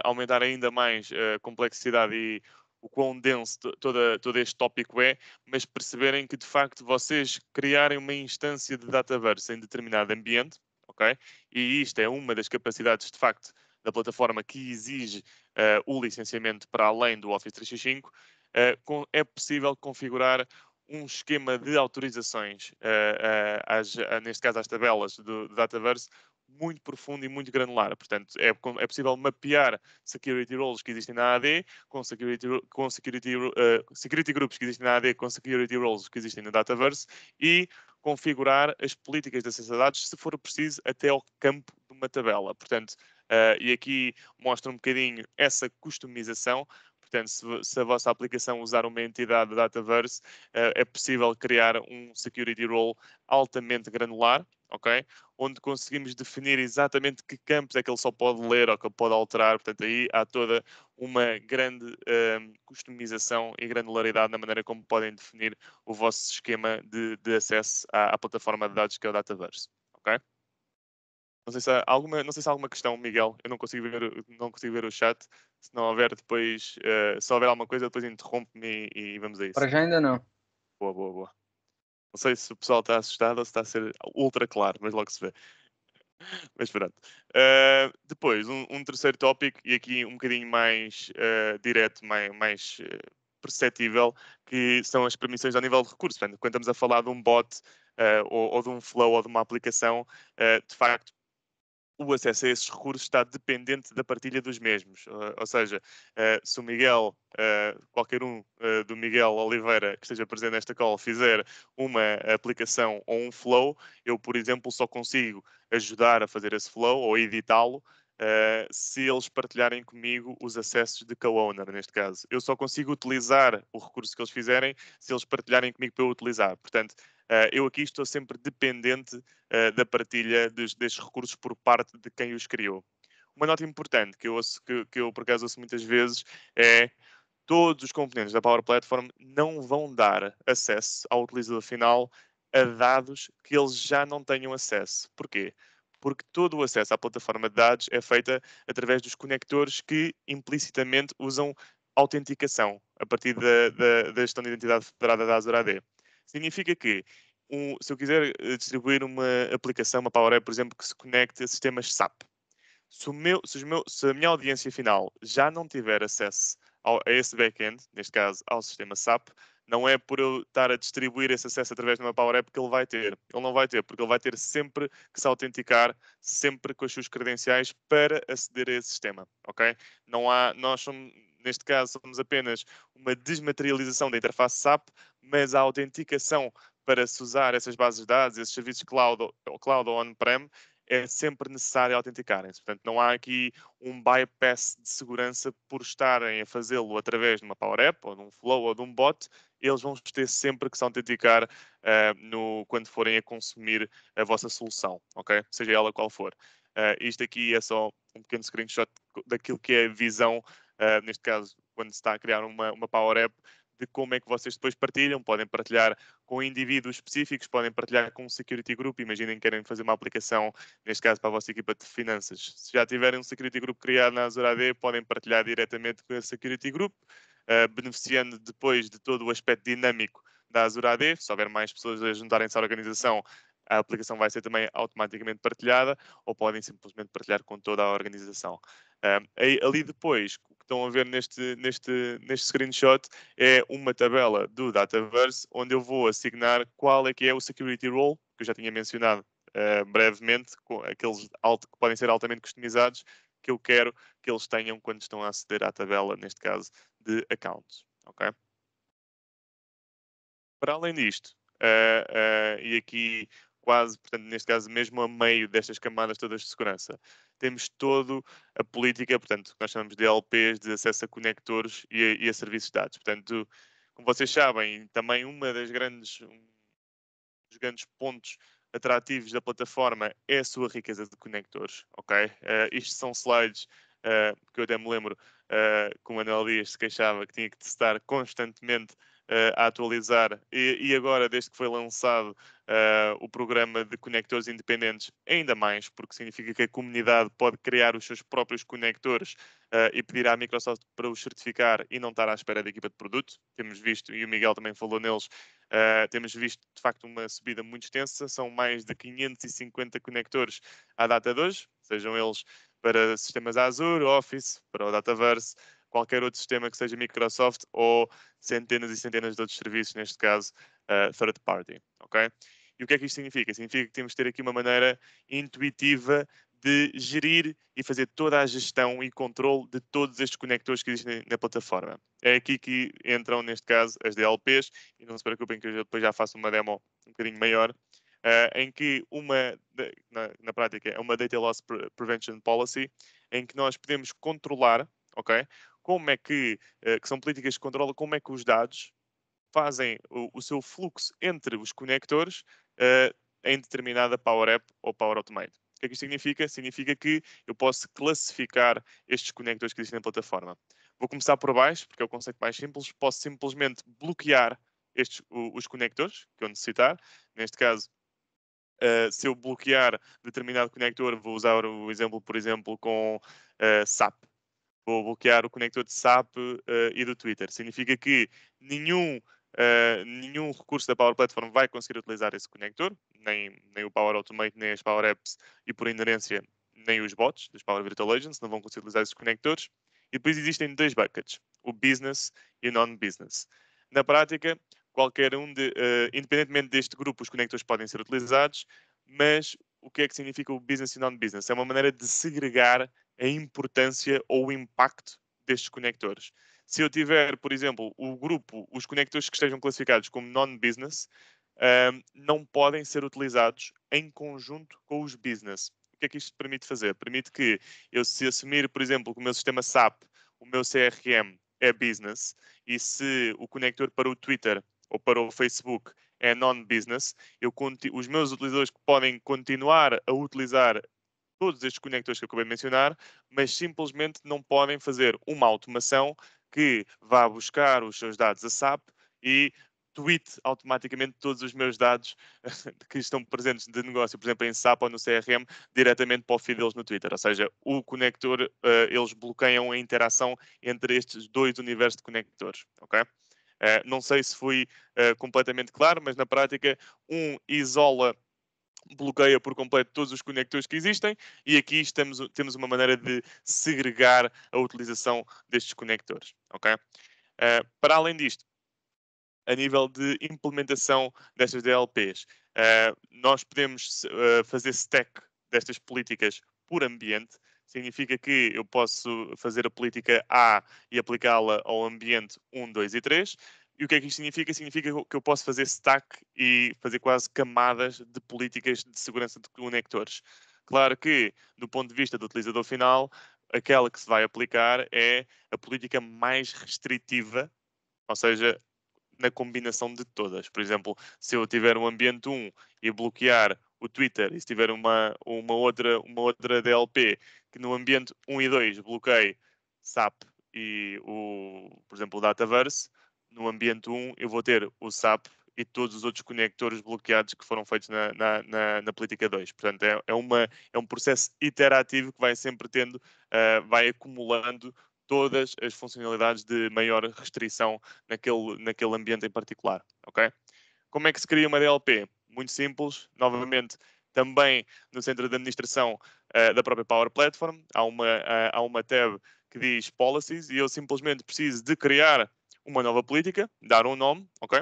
aumentar ainda mais a complexidade e o quão denso todo este tópico é, mas perceberem que de facto vocês criarem uma instância de Dataverse em determinado ambiente, ok? E isto é uma das capacidades de facto da plataforma que exige o licenciamento para além do Office 365, é possível configurar um esquema de autorizações, neste caso às tabelas do Dataverse, muito profundo e muito granular. Portanto, é possível mapear security roles que existem na AD com security groups que existem na AD com security roles que existem no Dataverse e configurar as políticas de acesso a dados, se for preciso, até ao campo de uma tabela. Portanto, e aqui mostra um bocadinho essa customização. Portanto, se a vossa aplicação usar uma entidade de Dataverse, é possível criar um security role altamente granular, ok? Onde conseguimos definir exatamente que campos é que ele só pode ler ou que ele pode alterar. Portanto, aí há toda uma grande customização e granularidade na maneira como podem definir o vosso esquema de acesso à plataforma de dados que é o Dataverse, ok? Não sei se há alguma questão, Miguel. Eu não consigo ver o chat. Se não houver depois, se houver alguma coisa, depois interrompe-me e vamos a isso. Para já ainda não. Boa, boa, boa. Não sei se o pessoal está assustado ou se está a ser ultra claro, mas logo se vê. Mas pronto. Depois, um terceiro tópico, e aqui um bocadinho mais direto, mais perceptível, que são as permissões ao nível de recursos. Portanto, quando estamos a falar de um bot ou de um flow ou de uma aplicação, de facto, o acesso a esses recursos está dependente da partilha dos mesmos. Ou seja, se o Miguel, qualquer um do Miguel Oliveira que esteja presente nesta call fizer uma aplicação ou um flow, eu, por exemplo, só consigo ajudar a fazer esse flow ou editá-lo se eles partilharem comigo os acessos de co-owner, neste caso. Eu só consigo utilizar o recurso que eles fizerem se eles partilharem comigo para eu utilizar. Portanto, eu aqui estou sempre dependente da partilha destes recursos por parte de quem os criou. Uma nota importante que eu por acaso ouço muitas vezes é todos os componentes da Power Platform não vão dar acesso ao utilizador final a dados que eles já não tenham acesso. Porquê? Porque todo o acesso à plataforma de dados é feita através dos conectores que implicitamente usam autenticação a partir da gestão de identidade federada da Azure AD. Significa que se eu quiser distribuir uma aplicação, uma Power App, por exemplo, que se conecte a sistemas SAP, se a minha audiência final já não tiver acesso a esse back-end, neste caso ao sistema SAP, não é por eu estar a distribuir esse acesso através de uma Power App que ele vai ter. Ele não vai ter, porque ele vai ter sempre que se autenticar, sempre com as suas credenciais para aceder a esse sistema, ok? Não há, nós somos, neste caso, somos apenas uma desmaterialização da interface SAP, mas a autenticação para se usar essas bases de dados, esses serviços cloud ou on-prem, é sempre necessário autenticarem-se. Portanto, não há aqui um bypass de segurança por estarem a fazê-lo através de uma Power App, ou de um Flow, ou de um bot. Eles vão ter sempre que se autenticar quando forem a consumir a vossa solução, ok? Seja ela qual for. Isto aqui é só um pequeno screenshot daquilo que é a visão, neste caso, quando se está a criar uma Power App, de como é que vocês depois partilham. Podem partilhar com indivíduos específicos, podem partilhar com um security group. Imaginem que querem fazer uma aplicação, neste caso para a vossa equipa de finanças. Se já tiverem um security group criado na Azure AD, podem partilhar diretamente com esse security group, beneficiando depois de todo o aspecto dinâmico da Azure AD. Se houver mais pessoas a juntarem-se à organização, a aplicação vai ser também automaticamente partilhada, ou podem simplesmente partilhar com toda a organização. Ali depois, o que estão a ver neste screenshot é uma tabela do Dataverse, onde eu vou assignar qual é que é o security role, que eu já tinha mencionado brevemente, com aqueles que podem ser altamente customizados, que eu quero que eles tenham quando estão a aceder à tabela, neste caso, de accounts. Ok? Para além disto, e aqui quase, portanto, neste caso, mesmo a meio destas camadas todas de segurança, temos todo a política, portanto, que nós chamamos de LPs, de acesso a conectores e a serviços de dados. Portanto, como vocês sabem, também um dos grandes pontos atrativos da plataforma é a sua riqueza de conectores, ok? Isto são slides que eu até me lembro que o Manuel Dias se queixava que tinha que testar constantemente a atualizar e agora, desde que foi lançado o programa de conectores independentes, ainda mais, porque significa que a comunidade pode criar os seus próprios conectores e pedir à Microsoft para os certificar e não estar à espera da equipa de produto. Temos visto, e o Miguel também falou neles, temos visto de facto uma subida muito extensa, são mais de 550 conectores à data de hoje, sejam eles para sistemas Azure, Office, para o Dataverse, qualquer outro sistema que seja Microsoft ou centenas e centenas de outros serviços, neste caso third party, ok? E o que é que isto significa? Significa que temos de ter aqui uma maneira intuitiva de gerir e fazer toda a gestão e controle de todos estes conectores que existem na plataforma. É aqui que entram, neste caso, as DLPs, e não se preocupem que eu depois já faço uma demo um bocadinho maior, em que na prática, é uma Data Loss Prevention Policy, em que nós podemos controlar, ok? Como é que são políticas que controlam como é que os dados fazem o seu fluxo entre os conectores em determinada Power App ou Power Automate. O que é que isto significa? Significa que eu posso classificar estes conectores que existem na plataforma. Vou começar por baixo, porque é o conceito mais simples. Posso simplesmente bloquear os conectores que eu necessitar. Neste caso, se eu bloquear determinado conector, vou usar o exemplo, por exemplo, com SAP. Vou bloquear o conector de SAP e do Twitter. Significa que nenhum recurso da Power Platform vai conseguir utilizar esse conector, nem o Power Automate, nem as Power Apps e, por inerência, nem os bots dos Power Virtual Agents não vão conseguir utilizar esses conectores. E depois existem dois buckets, o business e o non-business. Na prática, qualquer independentemente deste grupo, os conectores podem ser utilizados, mas o que é que significa o business e non-business? É uma maneira de segregar a importância ou o impacto destes conectores. Se eu tiver, por exemplo, o grupo, os conectores que estejam classificados como non-business, não podem ser utilizados em conjunto com os business. O que é que isto permite fazer? Permite que eu, se assumir, por exemplo, que o meu sistema SAP, o meu CRM é business, e se o conector para o Twitter ou para o Facebook é non-business, os meus utilizadores podem continuar a utilizar todos estes conectores que eu acabei de mencionar, mas simplesmente não podem fazer uma automação que vá buscar os seus dados a SAP e tweet automaticamente todos os meus dados que estão presentes de negócio, por exemplo, em SAP ou no CRM, diretamente para o feed deles no Twitter. Ou seja, o conector, eles bloqueiam a interação entre estes dois universos de conectores. Ok? Não sei se fui completamente claro, mas na prática, um isola, bloqueia por completo todos os conectores que existem e aqui temos uma maneira de segregar a utilização destes conectores. Okay? Para além disto, a nível de implementação destas DLPs, nós podemos fazer stack destas políticas por ambiente. Significa que eu posso fazer a política A e aplicá-la ao ambiente 1, 2 e 3. E o que é que isto significa? Significa que eu posso fazer stack e fazer quase camadas de políticas de segurança de conectores. Claro que, do ponto de vista do utilizador final, aquela que se vai aplicar é a política mais restritiva, ou seja, na combinação de todas. Por exemplo, se eu tiver um ambiente 1 e bloquear o Twitter, e se tiver uma outra DLP que no ambiente 1 e 2 bloqueie SAP e por exemplo, o Dataverse, no ambiente 1 eu vou ter o SAP e todos os outros conectores bloqueados que foram feitos na política 2. Portanto, é um processo iterativo que vai sempre tendo, vai acumulando todas as funcionalidades de maior restrição naquele ambiente em particular. Ok? Como é que se cria uma DLP? Muito simples, novamente, também no centro de administração da própria Power Platform, há uma tab que diz Policies e eu simplesmente preciso de criar uma nova política, dar um nome, ok?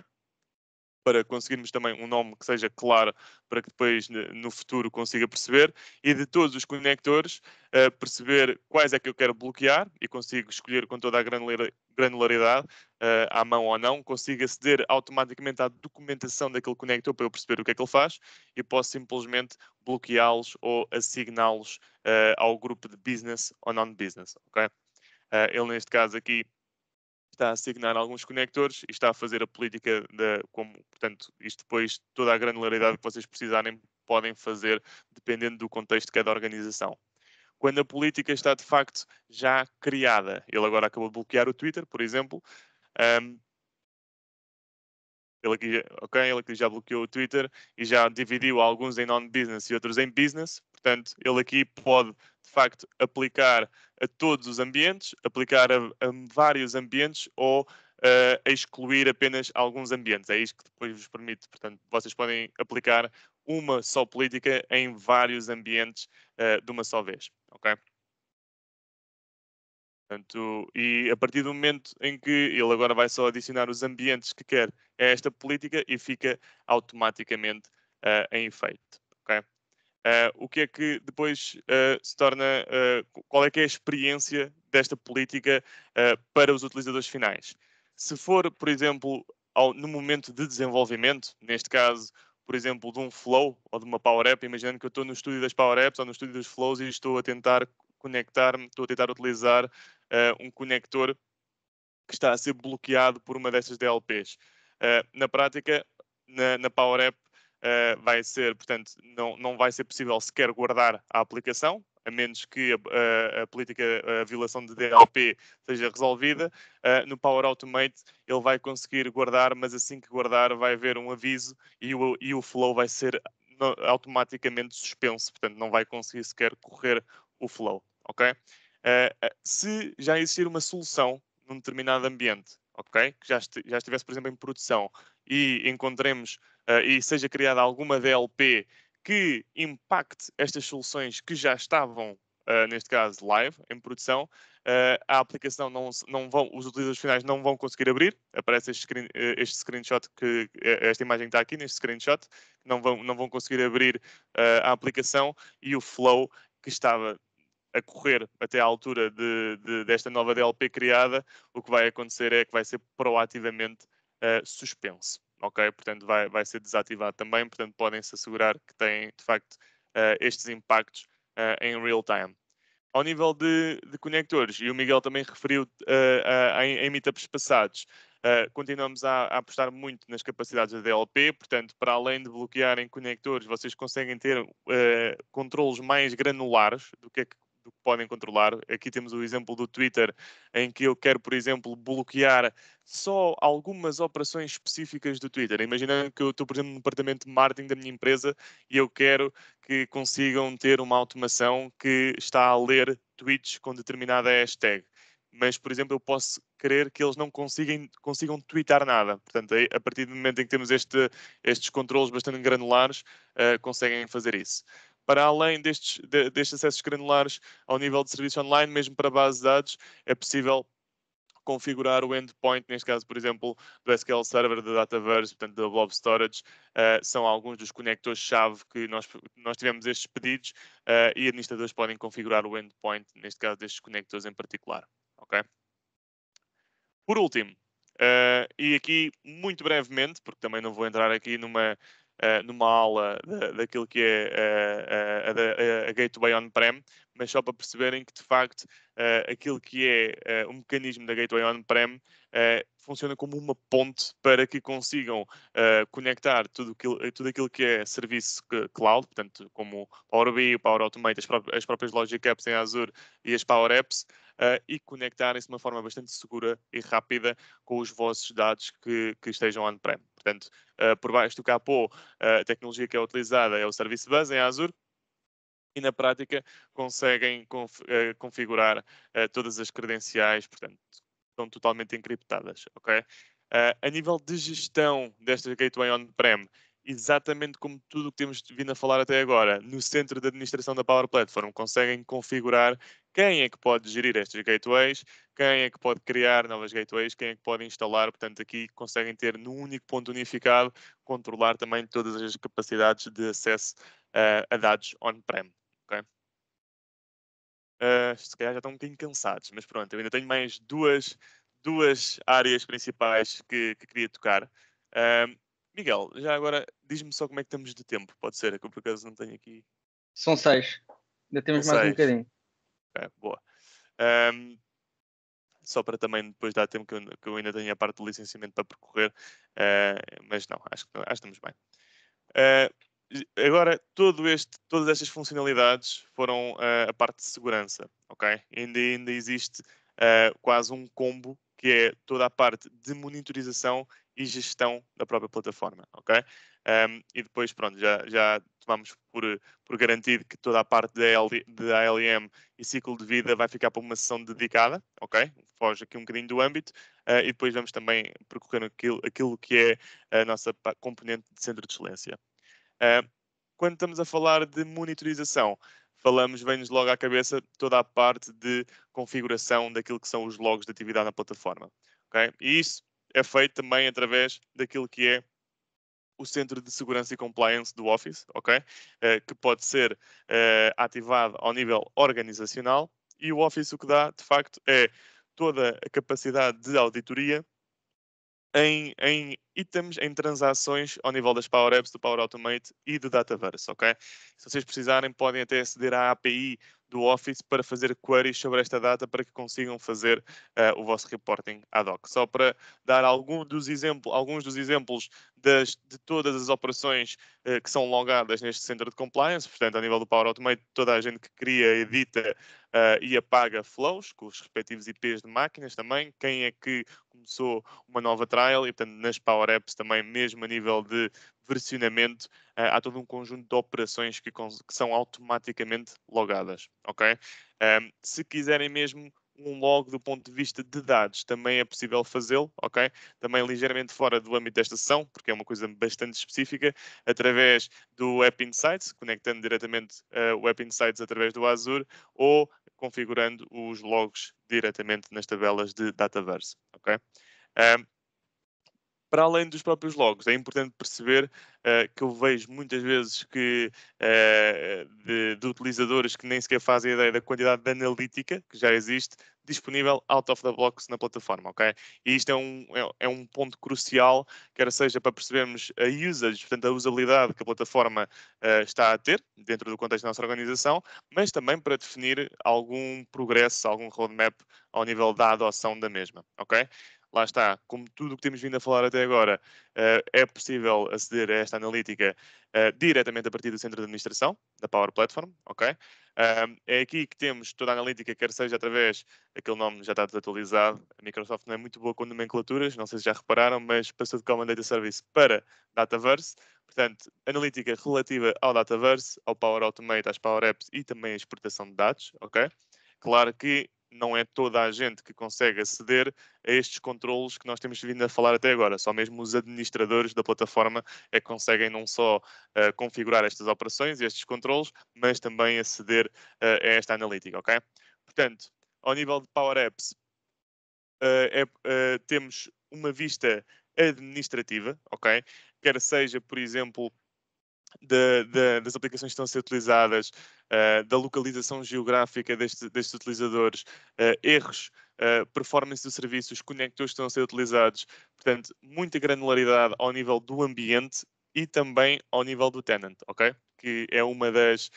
Para conseguirmos também um nome que seja claro para que depois no futuro consiga perceber e de todos os conectores perceber quais é que eu quero bloquear e consigo escolher com toda a granularidade à mão ou não, consigo aceder automaticamente à documentação daquele conector para eu perceber o que é que ele faz e posso simplesmente bloqueá-los ou assigná-los ao grupo de business ou non-business, ok? Ele neste caso aqui está a assignar alguns conectores e está a fazer a política portanto, isto depois, toda a granularidade que vocês precisarem, podem fazer dependendo do contexto de cada organização. Quando a política está de facto já criada, ele agora acabou de bloquear o Twitter, por exemplo, ele aqui já bloqueou o Twitter e já dividiu alguns em non-business e outros em business. Portanto, ele aqui pode, de facto, aplicar a todos os ambientes, aplicar a vários ambientes ou a excluir apenas alguns ambientes. É isto que depois vos permite. Portanto, vocês podem aplicar uma só política em vários ambientes de uma só vez. Ok? Portanto, e a partir do momento em que ele agora vai só adicionar os ambientes que quer a esta política e fica automaticamente em efeito. Okay? O que é que depois se torna, qual é que é a experiência desta política para os utilizadores finais? Se for, por exemplo, no momento de desenvolvimento, neste caso, por exemplo, de um flow ou de uma Power App, imaginando que eu estou no estúdio das Power Apps ou no estúdio dos flows e estou a tentar conectar-me, estou a tentar utilizar um conector que está a ser bloqueado por uma dessas DLPs. Na prática, na Power App, vai ser, portanto, não vai ser possível sequer guardar a aplicação, a menos que a política, a violação de DLP seja resolvida. No Power Automate, ele vai conseguir guardar, mas assim que guardar, vai haver um aviso e o flow vai ser automaticamente suspenso, portanto, não vai conseguir sequer correr o flow, ok? Se já existir uma solução num determinado ambiente, ok? Que já estivesse, por exemplo, em produção e encontremos e seja criada alguma DLP que impacte estas soluções que já estavam neste caso live, em produção, a aplicação os utilizadores finais não vão conseguir abrir. Aparece este screenshot, esta imagem que está aqui neste screenshot, não vão conseguir abrir a aplicação, e o flow que estava a correr até à altura desta nova DLP criada, o que vai acontecer é que vai ser proativamente suspenso. Ok? Portanto, vai ser desativado também. Portanto, podem-se assegurar que têm, de facto, estes impactos em real time. Ao nível de conectores, e o Miguel também referiu em meetups passados, continuamos a apostar muito nas capacidades da DLP. Portanto, para além de bloquearem conectores, vocês conseguem ter controlos mais granulares do que podem controlar. Aqui temos o exemplo do Twitter, em que eu quero, por exemplo, bloquear só algumas operações específicas do Twitter. Imaginando que eu estou, por exemplo, no departamento de marketing da minha empresa e eu quero que consigam ter uma automação que está a ler tweets com determinada hashtag. Mas, por exemplo, eu posso querer que eles não consigam tweetar nada. Portanto, a partir do momento em que temos estes controles bastante granulares, conseguem fazer isso. Para além destes acessos granulares ao nível de serviço online, mesmo para bases de dados, é possível configurar o endpoint, neste caso, por exemplo, do SQL Server, da Dataverse, portanto, da Blob Storage. São alguns dos conectores-chave que nós tivemos estes pedidos, e administradores podem configurar o endpoint, neste caso, destes conectores em particular. Ok? Por último, e aqui muito brevemente, porque também não vou entrar aqui numa aula daquilo que é a Gateway On-Prem, mas só para perceberem que, de facto, aquilo que é o mecanismo da Gateway On-Prem funciona como uma ponte para que consigam conectar tudo aquilo que é serviço cloud, portanto, como o Power BI, o Power Automate, as próprias Logic Apps em Azure e as Power Apps, e conectarem-se de uma forma bastante segura e rápida com os vossos dados que estejam on-prem. Portanto, por baixo do capô, a tecnologia que é utilizada é o Service Bus em Azure, e na prática conseguem configurar todas as credenciais, portanto, estão totalmente encriptadas. Ok? A nível de gestão desta Gateway On-Prem, exatamente como tudo o que temos vindo a falar até agora, no centro de administração da Power Platform, conseguem configurar quem é que pode gerir estas gateways, quem é que pode criar novas gateways, quem é que pode instalar. Portanto, aqui conseguem ter num único ponto unificado, controlar também todas as capacidades de acesso a dados on-prem. Okay? Se calhar já estão um bocadinho cansados, mas pronto, eu ainda tenho mais duas áreas principais que queria tocar. Miguel, já agora diz-me só como é que estamos de tempo, pode ser? É que eu por acaso não tenho aqui. São 6. Ainda temos São mais um 6. bocadinho. Ok, boa. Só para também depois dar tempo que eu ainda tenho a parte do licenciamento para percorrer, mas não, acho que estamos bem. Agora, todas estas funcionalidades foram a parte de segurança, ok? Ainda existe quase um combo que é toda a parte de monitorização e gestão da própria plataforma, ok? E depois, pronto, já tomamos por garantido que toda a parte da ALM e ciclo de vida vai ficar para uma sessão dedicada, ok? Foge aqui um bocadinho do âmbito, e depois vamos também percorrer aquilo que é a nossa componente de centro de excelência. Quando estamos a falar de monitorização, vem-nos logo à cabeça toda a parte de configuração daquilo que são os logs de atividade na plataforma. Okay? E isso é feito também através daquilo que é o Centro de Segurança e Compliance do Office, okay? Que pode ser ativado ao nível organizacional, e o Office o que dá, de facto, é toda a capacidade de auditoria em itens, em transações ao nível das Power Apps, do Power Automate e do Dataverse, ok? Se vocês precisarem, podem até aceder à API do Office para fazer queries sobre esta data para que consigam fazer o vosso reporting ad hoc. Só para dar alguns dos exemplos de todas as operações que são logadas neste centro de compliance. Portanto, a nível do Power Automate, toda a gente que cria, edita e apaga flows com os respectivos IPs de máquinas também. Quem é que começou uma nova trial, e portanto nas Power Apps também, mesmo a nível de versionamento, há todo um conjunto de operações que são automaticamente logadas, ok? Se quiserem mesmo um log do ponto de vista de dados. Também é possível fazê-lo, ok? Também ligeiramente fora do âmbito desta sessão, porque é uma coisa bastante específica, através do App Insights, conectando diretamente o App Insights através do Azure, ou configurando os logs diretamente nas tabelas de Dataverse, ok? Para além dos próprios logs, é importante perceber que eu vejo muitas vezes que de utilizadores que nem sequer fazem ideia da quantidade de analítica que já existe disponível out of the box na plataforma, ok? E isto é um ponto crucial, quer seja para percebermos a usage, portanto a usabilidade que a plataforma está a ter dentro do contexto da nossa organização, mas também para definir algum progresso, algum roadmap ao nível da adoção da mesma, ok? Lá está, como tudo o que temos vindo a falar até agora, é possível aceder a esta analítica diretamente a partir do centro de administração, da Power Platform, ok? É aqui que temos toda a analítica, quer seja através, aquele nome já está desatualizado, a Microsoft não é muito boa com nomenclaturas, não sei se já repararam, mas passou de Common Data Service para Dataverse, portanto, analítica relativa ao Dataverse, ao Power Automate, às Power Apps e também a exportação de dados, ok? Claro que não é toda a gente que consegue aceder a estes controlos que nós temos vindo a falar até agora. Só mesmo os administradores da plataforma é que conseguem não só configurar estas operações e estes controlos, mas também aceder a esta analítica, ok? Portanto, ao nível de Power Apps, temos uma vista administrativa, ok? Quer seja, por exemplo, das aplicações que estão a ser utilizadas, da localização geográfica destes utilizadores, erros, performance do serviço, os conectores que estão a ser utilizados. Portanto, muita granularidade ao nível do ambiente e também ao nível do tenant, ok? Que é uma das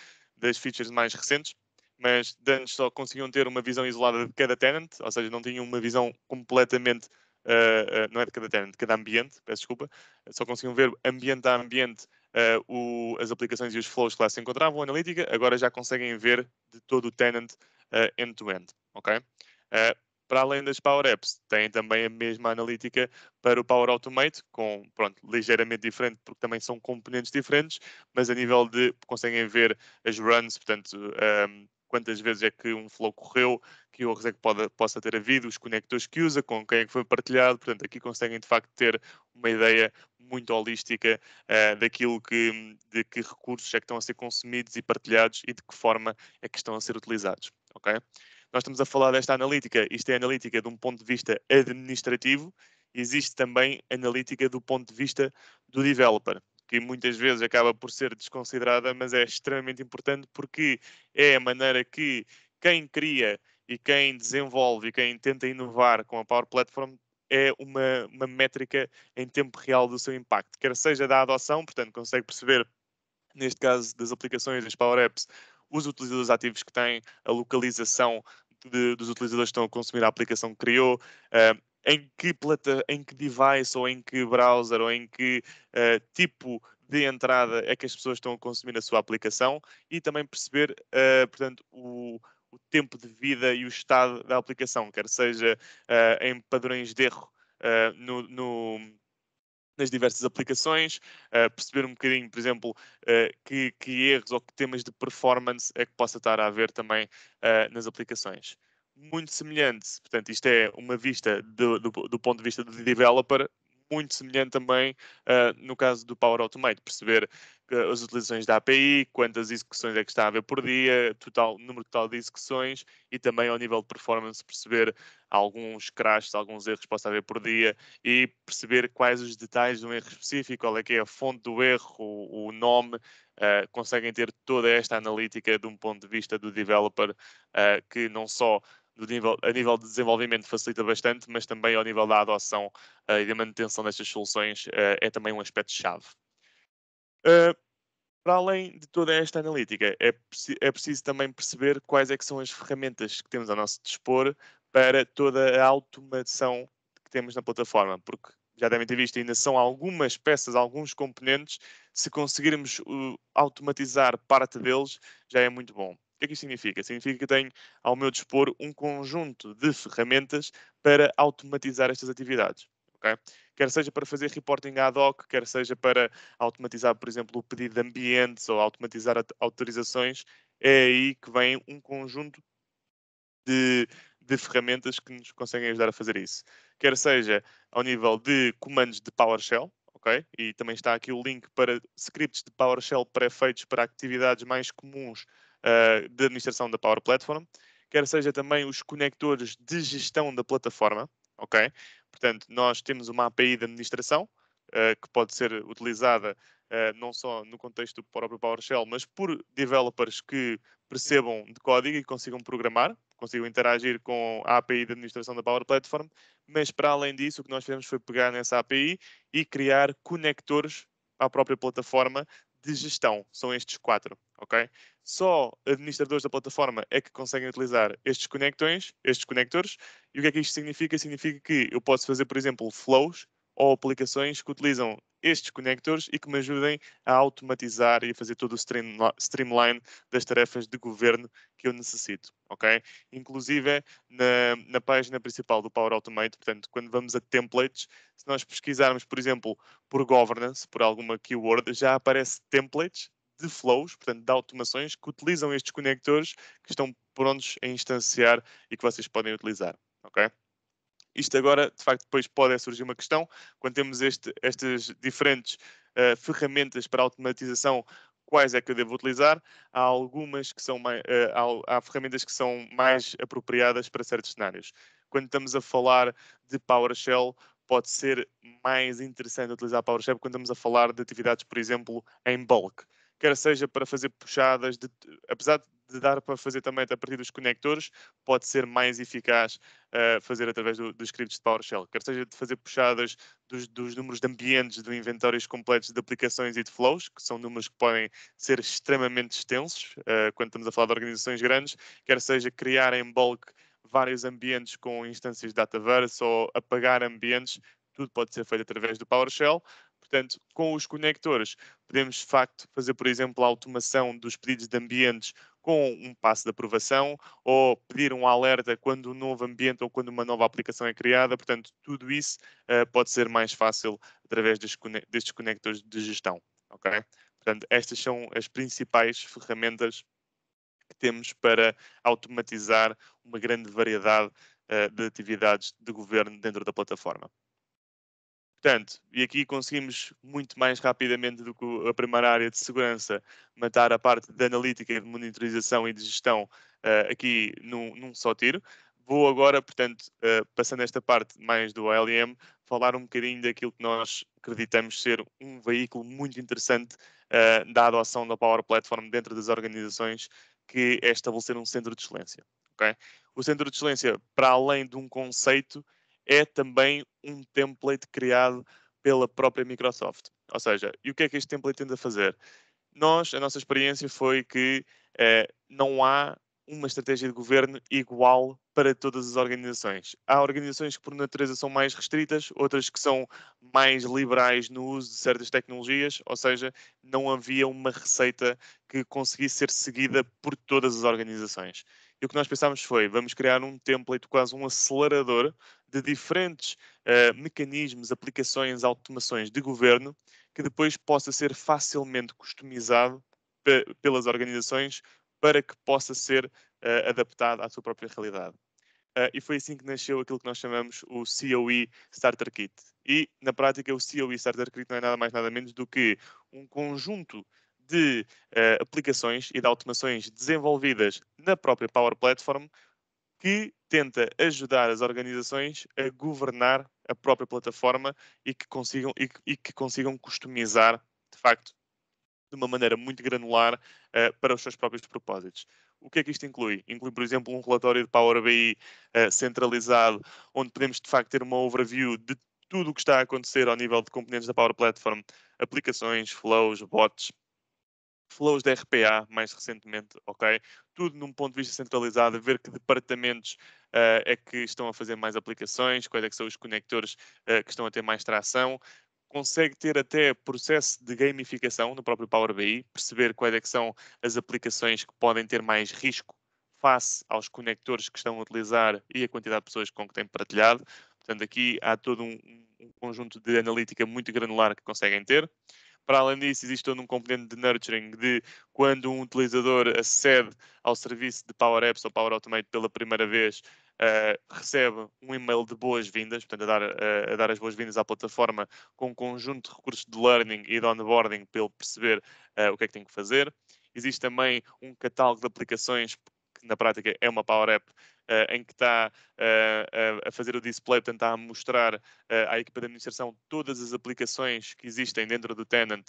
features mais recentes, mas de antes só conseguiam ter uma visão isolada de cada tenant, ou seja, não tinham uma visão completamente, não é de cada tenant, de cada ambiente, peço desculpa, só conseguiam ver ambiente a ambiente as aplicações e os flows que lá se encontravam, a analítica, agora já conseguem ver de todo o tenant end-to-end, ok? Para além das Power Apps, têm também a mesma analítica para o Power Automate, pronto, ligeiramente diferente, porque também são componentes diferentes, mas a nível de conseguem ver as runs, portanto, quantas vezes é que um flow correu, que erros é que possa ter havido, os conectores que usa, com quem é que foi partilhado, portanto, aqui conseguem de facto ter uma ideia muito holística de que recursos é que estão a ser consumidos e partilhados e de que forma é que estão a ser utilizados, ok? Nós estamos a falar desta analítica, isto é analítica de um ponto de vista administrativo, existe também analítica do ponto de vista do developer, que muitas vezes acaba por ser desconsiderada, mas é extremamente importante porque é a maneira que quem cria e quem desenvolve e quem tenta inovar com a Power Platform é uma métrica em tempo real do seu impacto, quer seja da adoção, portanto consegue perceber, neste caso das aplicações das Power Apps, os utilizadores ativos que têm, a localização dos utilizadores que estão a consumir a aplicação que criou, em que device ou em que browser ou em que tipo de entrada é que as pessoas estão a consumir a sua aplicação e também perceber, portanto, o tempo de vida e o estado da aplicação, quer seja em padrões de erro nas diversas aplicações, perceber um bocadinho, por exemplo, que erros ou que temas de performance é que possa estar a haver também nas aplicações. Muito semelhante, portanto, isto é uma vista do ponto de vista do developer, muito semelhante também no caso do Power Automate, perceber as utilizações da API, quantas execuções é que está a haver por dia, número total de execuções e também ao nível de performance perceber alguns crashes, alguns erros que possa haver por dia e perceber quais os detalhes de um erro específico, qual é que é a fonte do erro, o nome, conseguem ter toda esta analítica de um ponto de vista do developer, que não só a nível de desenvolvimento facilita bastante, mas também ao nível da adoção e da manutenção destas soluções é também um aspecto-chave. Para além de toda esta analítica, é preciso também perceber quais é que são as ferramentas que temos ao nosso dispor para toda a automação que temos na plataforma, porque já devem ter visto, ainda são algumas peças, alguns componentes, se conseguirmos automatizar parte deles, já é muito bom. O que é que isto significa? Significa que tenho ao meu dispor um conjunto de ferramentas para automatizar estas atividades. Okay? Quer seja para fazer reporting ad hoc, quer seja para automatizar, por exemplo, o pedido de ambientes ou automatizar autorizações, é aí que vem um conjunto de de ferramentas que nos conseguem ajudar a fazer isso. Quer seja ao nível de comandos de PowerShell, ok? E também está aqui o link para scripts de PowerShell pré-feitos para atividades mais comuns de administração da Power Platform. Quer seja também os conectores de gestão da plataforma, ok? Portanto, nós temos uma API de administração que pode ser utilizada não só no contexto do próprio PowerShell, mas por developers que percebam de código e consigam programar, consigam interagir com a API de administração da Power Platform, mas para além disso, o que nós fizemos foi pegar nessa API e criar conectores à própria plataforma de gestão. São estes 4, ok? Só administradores da plataforma é que conseguem utilizar estes conectores. E o que é que isto significa? Significa que eu posso fazer, por exemplo, flows ou aplicações que utilizam estes conectores e que me ajudem a automatizar e a fazer todo o streamline das tarefas de governo que eu necessito, ok? Inclusive na página principal do Power Automate, portanto, quando vamos a templates, se nós pesquisarmos, por exemplo, por governance, por alguma keyword, já aparece templates de flows, portanto, de automações que utilizam estes conectores que estão prontos a instanciar e que vocês podem utilizar, ok? Isto agora, de facto, depois pode surgir uma questão, quando temos estas diferentes ferramentas para automatização, quais é que eu devo utilizar? Há algumas que são mais, há ferramentas que são mais apropriadas para certos cenários. Quando estamos a falar de PowerShell, pode ser mais interessante utilizar PowerShell quando estamos a falar de atividades, por exemplo, em bulk. Quer seja para fazer puxadas, apesar de dar para fazer também a partir dos conectores, pode ser mais eficaz fazer através dos scripts de PowerShell, quer seja de fazer puxadas dos números de ambientes, de inventários completos de aplicações e de flows, que são números que podem ser extremamente extensos quando estamos a falar de organizações grandes, quer seja criar em bulk vários ambientes com instâncias de Dataverse ou apagar ambientes, tudo pode ser feito através do PowerShell. Portanto, com os conectores, podemos de facto fazer, por exemplo, a automação dos pedidos de ambientes com um passo de aprovação ou pedir um alerta quando um novo ambiente ou quando uma nova aplicação é criada. Portanto, tudo isso pode ser mais fácil através destes conectores de gestão. Ok? Portanto, estas são as principais ferramentas que temos para automatizar uma grande variedade de atividades de governo dentro da plataforma. Portanto, e aqui conseguimos muito mais rapidamente do que a primeira área de segurança matar a parte de analítica, de monitorização e de gestão aqui num só tiro. Vou agora, portanto, passando esta parte mais do ALM, falar um bocadinho daquilo que nós acreditamos ser um veículo muito interessante da adoção da Power Platform dentro das organizações, que é estabelecer um centro de excelência. Okay? O centro de excelência, para além de um conceito, é também um template criado pela própria Microsoft. Ou seja, e o que é que este template tenta fazer? A nossa experiência foi que não há uma estratégia de governo igual para todas as organizações. Há organizações que, por natureza, são mais restritas, outras que são mais liberais no uso de certas tecnologias, ou seja, não havia uma receita que conseguisse ser seguida por todas as organizações. E o que nós pensámos foi, vamos criar um template, quase um acelerador de diferentes mecanismos, aplicações, automações de governo que depois possa ser facilmente customizado pelas organizações para que possa ser adaptado à sua própria realidade. E foi assim que nasceu aquilo que nós chamamos o COE Starter Kit. E, na prática, o COE Starter Kit não é nada mais nada menos do que um conjunto de aplicações e de automações desenvolvidas na própria Power Platform que tenta ajudar as organizações a governar a própria plataforma e que consigam customizar, de facto, de uma maneira muito granular para os seus próprios propósitos. O que é que isto inclui? Inclui, por exemplo, um relatório de Power BI centralizado, onde podemos, de facto, ter uma overview de tudo o que está a acontecer ao nível de componentes da Power Platform, aplicações, flows, bots, flows de RPA, mais recentemente, ok? Tudo num ponto de vista centralizado, ver que departamentos é que estão a fazer mais aplicações, quais é que são os conectores que estão a ter mais tração. Consegue ter até processo de gamificação no próprio Power BI, perceber quais é que são as aplicações que podem ter mais risco face aos conectores que estão a utilizar e a quantidade de pessoas com que têm partilhado. Portanto, aqui há todo um conjunto de analítica muito granular que conseguem ter. Para além disso, existe todo um componente de nurturing de quando um utilizador acede ao serviço de Power Apps ou Power Automate pela primeira vez, recebe um e-mail de boas-vindas, portanto, a dar as boas-vindas à plataforma com um conjunto de recursos de learning e de onboarding para ele perceber o que é que tem que fazer. Existe também um catálogo de aplicações, que na prática é uma Power App, em que está a fazer o display, portanto, está a mostrar à equipa de administração todas as aplicações que existem dentro do tenant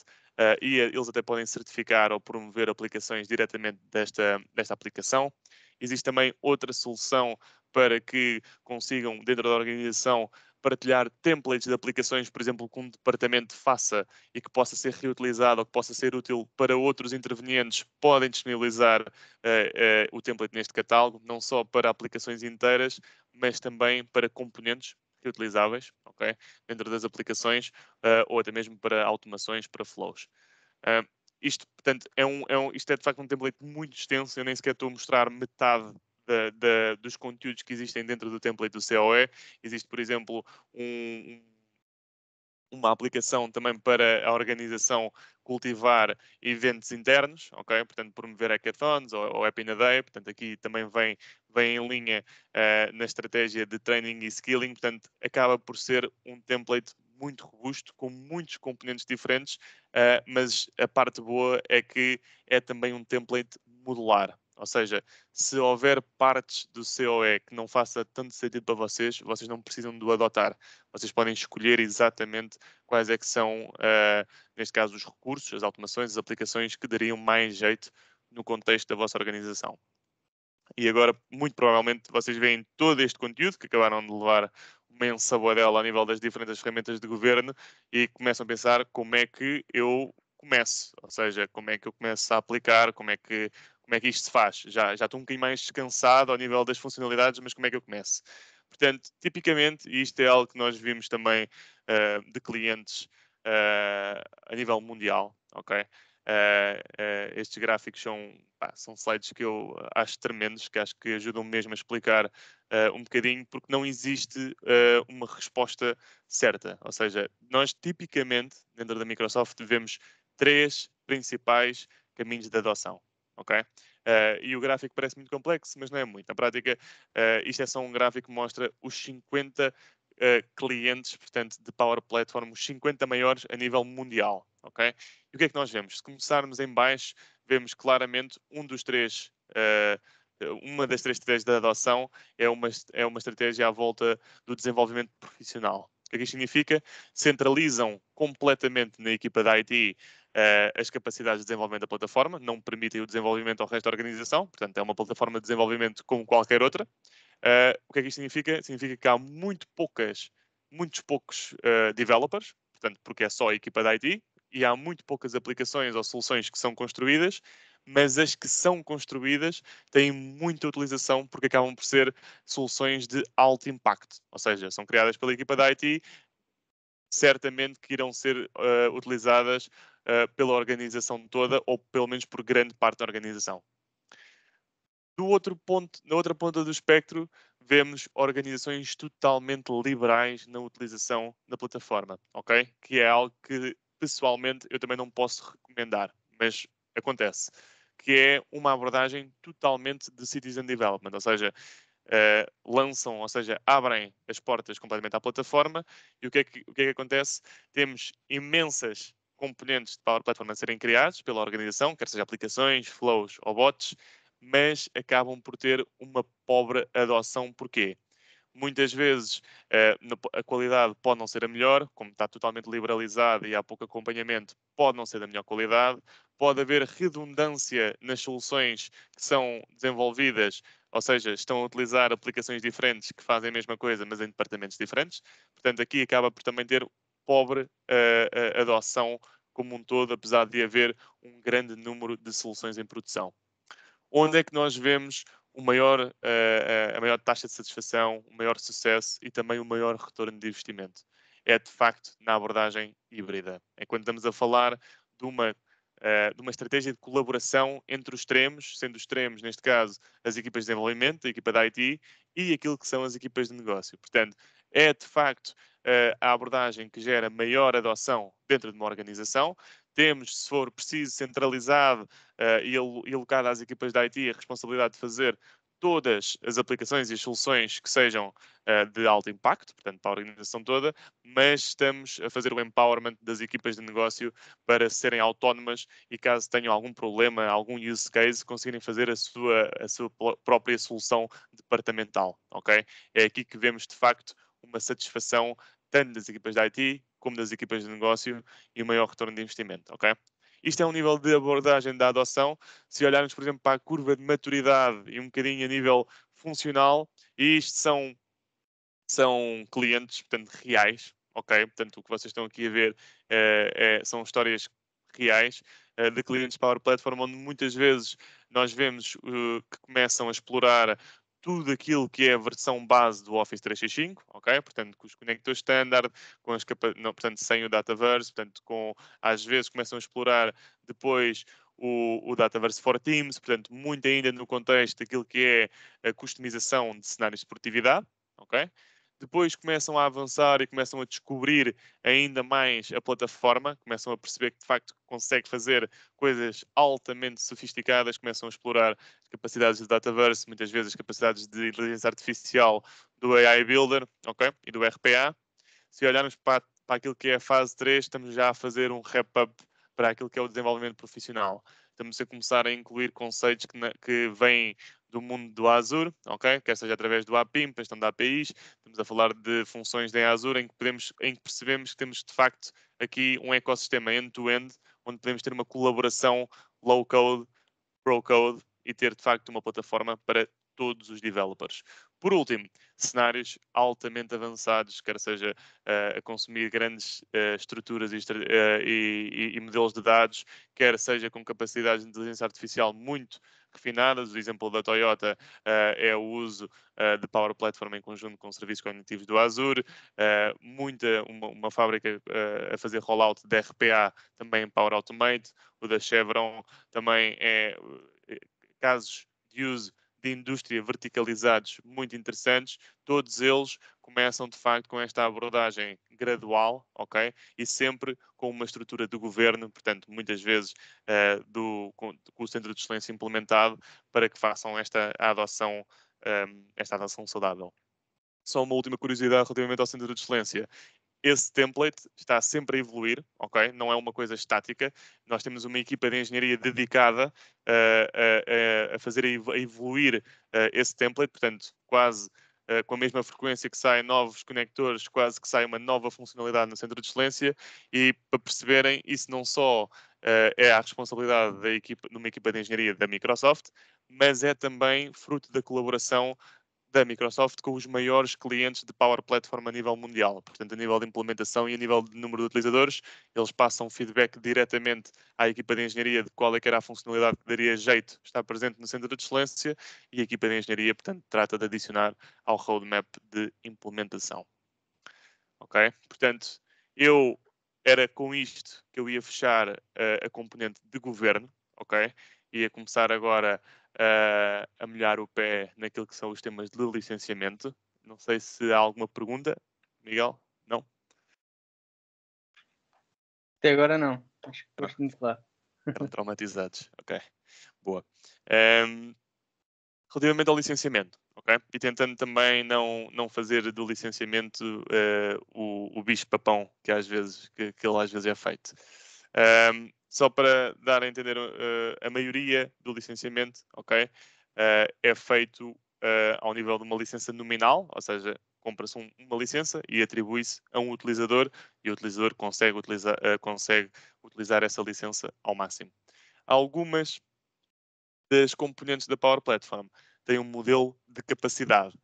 e eles até podem certificar ou promover aplicações diretamente desta aplicação. Existe também outra solução para que consigam, dentro da organização, partilhar templates de aplicações, por exemplo, que um departamento faça e que possa ser reutilizado ou que possa ser útil para outros intervenientes, podem disponibilizar o template neste catálogo, não só para aplicações inteiras, mas também para componentes reutilizáveis, ok? Dentro das aplicações ou até mesmo para automações, para flows. Isto, portanto, isto é de facto um template muito extenso, eu nem sequer estou a mostrar metade dos conteúdos que existem dentro do template do COE. Existe, por exemplo, uma aplicação também para a organização cultivar eventos internos, ok? Portanto, promover hackathons ou App in a Day. Portanto, aqui também vem em linha na estratégia de training e skilling. Portanto, acaba por ser um template muito robusto, com muitos componentes diferentes, mas a parte boa é que é também um template modular. Ou seja, se houver partes do COE que não faça tanto sentido para vocês, vocês não precisam de o adotar. Vocês podem escolher exatamente quais é que são, neste caso, os recursos, as automações, as aplicações que dariam mais jeito no contexto da vossa organização. E agora, muito provavelmente, vocês veem todo este conteúdo que acabaram de levar uma ensaboadela a nível das diferentes ferramentas de governo e começam a pensar como é que eu começo, ou seja, como é que eu começo a aplicar, como é que isto se faz. Já estou um bocadinho mais descansado ao nível das funcionalidades, mas como é que eu começo? Portanto, tipicamente, e isto é algo que nós vimos também de clientes a nível mundial, ok? Estes gráficos são slides que eu acho tremendos, que acho que ajudam mesmo a explicar um bocadinho, porque não existe uma resposta certa. Ou seja, nós tipicamente, dentro da Microsoft, vemos 3 principais caminhos de adoção. Ok? E o gráfico parece muito complexo, mas não é muito. Na prática, isto é só um gráfico que mostra os 50 clientes, portanto, de Power Platform, os 50 maiores a nível mundial. Ok? E o que é que nós vemos? Se começarmos em baixo, vemos claramente uma das 3 estratégias de adoção é uma estratégia à volta do desenvolvimento profissional. O que é que isto significa? Centralizam completamente na equipa da IT as capacidades de desenvolvimento da plataforma, não permitem o desenvolvimento ao resto da organização, portanto é uma plataforma de desenvolvimento como qualquer outra. O que é que isto significa? Significa que há muitos poucos developers, portanto, porque é só a equipa da IT, e há muito poucas aplicações ou soluções que são construídas, mas as que são construídas têm muita utilização porque acabam por ser soluções de alto impacto, ou seja, são criadas pela equipa da IT, certamente que irão ser utilizadas pela organização toda ou pelo menos por grande parte da organização. Na outra ponta do espectro, vemos organizações totalmente liberais na utilização da plataforma, ok? Que é algo que, pessoalmente, eu também não posso recomendar, mas acontece. Que é uma abordagem totalmente de citizen development, ou seja, lançam, ou seja, abrem as portas completamente à plataforma e o que é que acontece? Temos imensas componentes de Power Platform a serem criados pela organização, quer seja aplicações, flows ou bots, mas acabam por ter uma pobre adoção. Porquê? Muitas vezes a qualidade pode não ser a melhor, como está totalmente liberalizada e há pouco acompanhamento, pode não ser da melhor qualidade, pode haver redundância nas soluções que são desenvolvidas, ou seja, estão a utilizar aplicações diferentes que fazem a mesma coisa, mas em departamentos diferentes. Portanto, aqui acaba por também ter pobre adoção como um todo, apesar de haver um grande número de soluções em produção. Onde é que nós vemos a maior taxa de satisfação, o maior sucesso e também o maior retorno de investimento? É de facto na abordagem híbrida. É quando estamos a falar de uma estratégia de colaboração entre os extremos, sendo os extremos, neste caso, as equipas de desenvolvimento, a equipa da IT e aquilo que são as equipas de negócio. Portanto, é de facto a abordagem que gera maior adoção dentro de uma organização. Temos, se for preciso, centralizado e alocado às equipas da IT a responsabilidade de fazer todas as aplicações e as soluções que sejam de alto impacto, portanto, para a organização toda, mas estamos a fazer o empowerment das equipas de negócio para serem autónomas e caso tenham algum problema, algum use case, conseguirem fazer a sua própria solução departamental, ok? É aqui que vemos, de facto, uma satisfação tanto das equipas de IT como das equipas de negócio e o maior retorno de investimento, ok? Isto é um nível de abordagem da adoção. Se olharmos, por exemplo, para a curva de maturidade e um bocadinho a nível funcional, e isto são clientes, portanto, reais, ok? Portanto, o que vocês estão aqui a ver são histórias reais de clientes Power Platform, onde muitas vezes nós vemos que começam a explorar tudo aquilo que é a versão base do Office 365, ok? Portanto, com os conectores standard, com as não, portanto, sem o Dataverse, portanto, às vezes começam a explorar depois o Dataverse for Teams, portanto, muito ainda no contexto daquilo que é a customização de cenários de produtividade, ok? Depois começam a avançar e começam a descobrir ainda mais a plataforma, começam a perceber que de facto consegue fazer coisas altamente sofisticadas, começam a explorar as capacidades do Dataverse, muitas vezes as capacidades de inteligência artificial do AI Builder, ok? E do RPA. Se olharmos para aquilo que é a fase 3, estamos já a fazer um wrap-up para aquilo que é o desenvolvimento profissional. Estamos a começar a incluir conceitos que vêm do mundo do Azure, ok? Quer seja através do APIM, questão da APIs, estamos a falar de funções em Azure em que percebemos que temos de facto aqui um ecossistema end-to-end, onde podemos ter uma colaboração low-code, pro-code e ter de facto uma plataforma para todos os developers. Por último, cenários altamente avançados, quer seja a consumir grandes estruturas e modelos de dados, quer seja com capacidades de inteligência artificial muito refinadas. O exemplo da Toyota é o uso de Power Platform em conjunto com serviços cognitivos do Azure, uma fábrica a fazer rollout de RPA também em Power Automate, o da Chevron também é casos de uso de indústria verticalizados muito interessantes. Todos eles começam de facto com esta abordagem gradual, ok? E sempre com uma estrutura do governo, portanto, muitas vezes com o centro de excelência implementado para que façam esta adoção saudável. Só uma última curiosidade relativamente ao centro de excelência. Esse template está sempre a evoluir, ok? Não é uma coisa estática. Nós temos uma equipa de engenharia dedicada a fazer a evoluir esse template, portanto, quase com a mesma frequência que saem novos conectores, quase que sai uma nova funcionalidade no centro de excelência. E para perceberem, isso não só é a responsabilidade de uma equipa de engenharia da Microsoft, mas é também fruto da colaboração da Microsoft com os maiores clientes de Power Platform a nível mundial. Portanto, a nível de implementação e a nível de número de utilizadores, eles passam feedback diretamente à equipa de engenharia de qual é que era a funcionalidade que daria jeito de estar presente no centro de excelência e a equipa de engenharia, portanto, trata de adicionar ao roadmap de implementação. Ok? Portanto, era com isto que eu ia fechar a componente de governo, ok? Ia começar agora a molhar o pé naquilo que são os temas de licenciamento. Não sei se há alguma pergunta, Miguel? Não? Até agora não. Acho que Não. foste muito claro. Estão traumatizados. Ok. Boa. Relativamente ao licenciamento, ok? E tentando também não fazer do licenciamento o bicho-papão que ele às vezes é feito. Só para dar a entender, a maioria do licenciamento, ok? É feito ao nível de uma licença nominal, ou seja, compra-se uma licença e atribui-se a um utilizador e o utilizador consegue utilizar essa licença ao máximo. Algumas das componentes da Power Platform têm um modelo de capacidade.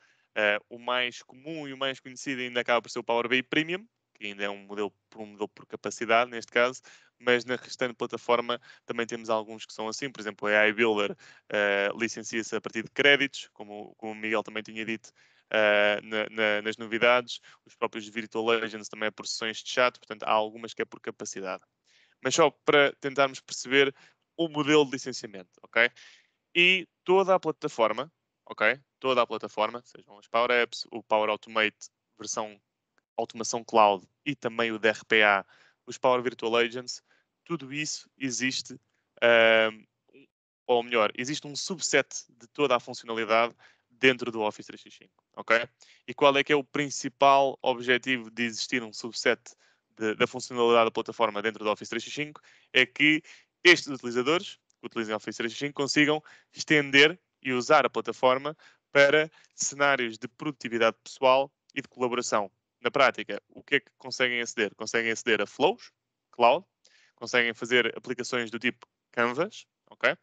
O mais comum e o mais conhecido ainda acaba por ser o Power BI Premium, que ainda é um modelo por capacidade, neste caso, mas na restante plataforma também temos alguns que são assim. Por exemplo, o AI Builder licencia-se a partir de créditos, como o Miguel também tinha dito nas novidades. Os próprios Virtual Agents também é por sessões de chat, portanto há algumas que é por capacidade. Mas só para tentarmos perceber o modelo de licenciamento, ok? E toda a plataforma, ok? Toda a plataforma, sejam as Power Apps, o Power Automate, versão automação cloud e também o DRPA, os Power Virtual Agents, tudo isso existe ou melhor, existe um subset de toda a funcionalidade dentro do Office 365, ok? E qual é que é o principal objetivo de existir um subset da funcionalidade da plataforma dentro do Office 365? É que estes utilizadores que utilizem Office 365 consigam estender e usar a plataforma para cenários de produtividade pessoal e de colaboração. Na prática, o que é que conseguem aceder? Conseguem aceder a flows, cloud, conseguem fazer aplicações do tipo Canvas, ok?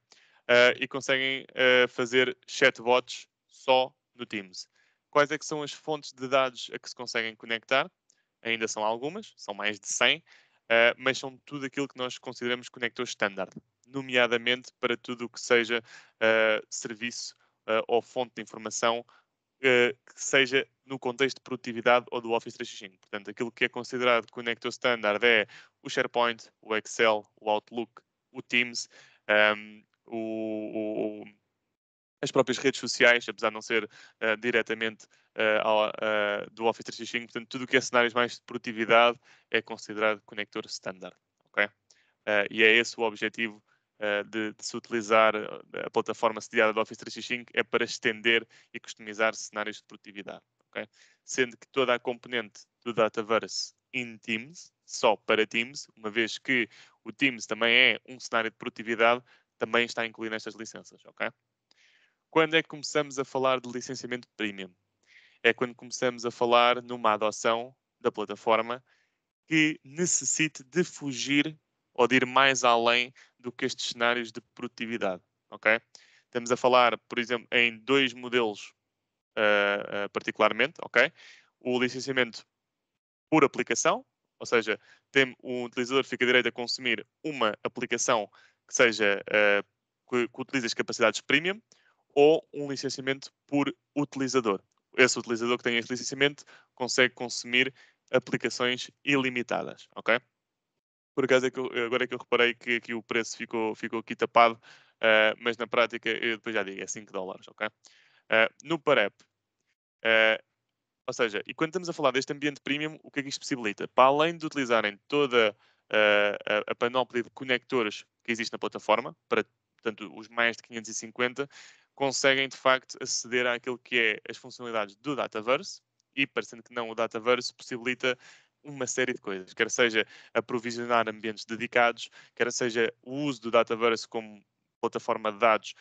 E conseguem fazer chatbots só no Teams. Quais é que são as fontes de dados a que se conseguem conectar? Ainda são algumas, são mais de 100, mas são tudo aquilo que nós consideramos conectores standard, nomeadamente para tudo o que seja serviço ou fonte de informação que seja no contexto de produtividade ou do Office 365. Portanto, aquilo que é considerado conector standard é o SharePoint, o Excel, o Outlook, o Teams, as próprias redes sociais, apesar de não ser diretamente do Office 365. Portanto, tudo o que é cenários mais de produtividade é considerado conector standard. Okay? E é esse o objetivo de se utilizar a plataforma sediada do Office 365, é para estender e customizar cenários de produtividade. Okay? Sendo que toda a componente do Dataverse in Teams, só para Teams, uma vez que o Teams também é um cenário de produtividade, também está incluído nestas licenças. Okay? Quando é que começamos a falar de licenciamento premium? É quando começamos a falar numa adoção da plataforma que necessite de fugir ou de ir mais além do que estes cenários de produtividade, ok? Estamos a falar, por exemplo, em dois modelos particularmente, ok? O licenciamento por aplicação, ou seja, o utilizador fica direito a consumir uma aplicação que seja que utilize as capacidades premium, ou um licenciamento por utilizador. Esse utilizador que tem este licenciamento consegue consumir aplicações ilimitadas, ok? Por acaso agora é que eu reparei que aqui o preço ficou aqui tapado, mas na prática eu depois já digo, é $5, ok? No PAREP, ou seja, e quando estamos a falar deste ambiente premium, o que é que isto possibilita? Para além de utilizarem toda a panóplia de conectores que existe na plataforma, para portanto, os mais de 550, conseguem de facto aceder àquilo que é as funcionalidades do Dataverse e, parecendo que não, o Dataverse possibilita uma série de coisas, quer seja aprovisionar ambientes dedicados, quer seja o uso do Dataverse como plataforma de dados,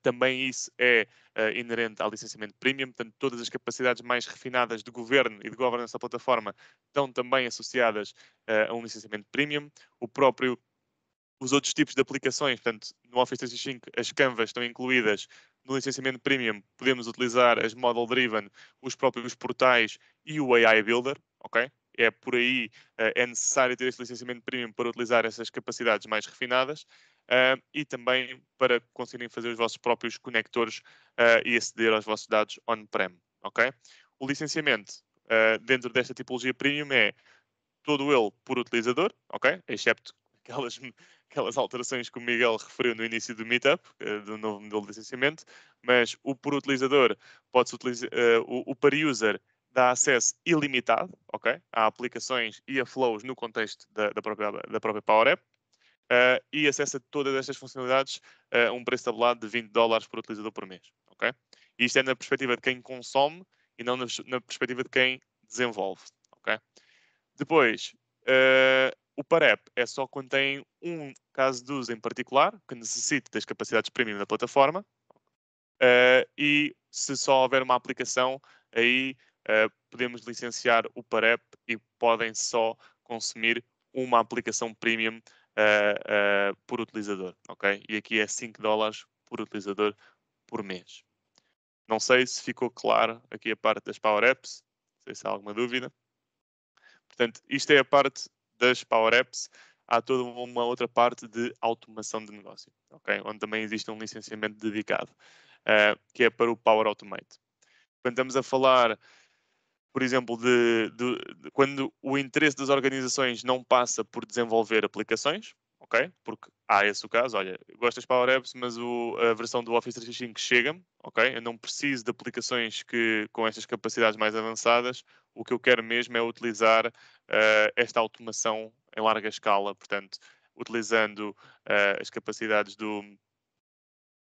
também isso é inerente ao licenciamento premium, portanto, todas as capacidades mais refinadas de governo e de governança da plataforma estão também associadas a um licenciamento premium. Os outros tipos de aplicações, portanto, no Office 365 as Canvas estão incluídas no licenciamento premium, podemos utilizar as model driven, os próprios portais e o AI Builder, ok? É por aí, é necessário ter este licenciamento premium para utilizar essas capacidades mais refinadas e também para conseguirem fazer os vossos próprios conectores e aceder aos vossos dados on-prem, ok? O licenciamento dentro desta tipologia premium é todo ele por utilizador, ok? Excepto aquelas, aquelas alterações que o Miguel referiu no início do Meetup, do novo modelo de licenciamento, mas o por utilizador pode-se utilizar, o per user dá acesso ilimitado, ok? A aplicações e a flows no contexto da própria Power App. E acesso a todas estas funcionalidades a um preço tabelado de $20 por utilizador por mês, ok? E isto é na perspectiva de quem consome e não na perspectiva de quem desenvolve, ok? Depois, o PAREP é só quando tem um caso de uso em particular, que necessite das capacidades premium da plataforma, e se só houver uma aplicação, aí podemos licenciar o PAREP e podem só consumir uma aplicação premium por utilizador, ok? E aqui é $5 por utilizador por mês. Não sei se ficou claro aqui a parte das Power Apps, não sei se há alguma dúvida. Portanto, isto é a parte das Power Apps. Há toda uma outra parte de automação de negócio, ok? Onde também existe um licenciamento dedicado, que é para o Power Automate. Quando estamos a falar, por exemplo, de quando o interesse das organizações não passa por desenvolver aplicações, ok? Porque há esse o caso, olha, eu gosto das Power Apps, mas a versão do Office 365 chega-me, ok? Eu não preciso de aplicações com estas capacidades mais avançadas. O que eu quero mesmo é utilizar esta automação em larga escala, portanto, utilizando as capacidades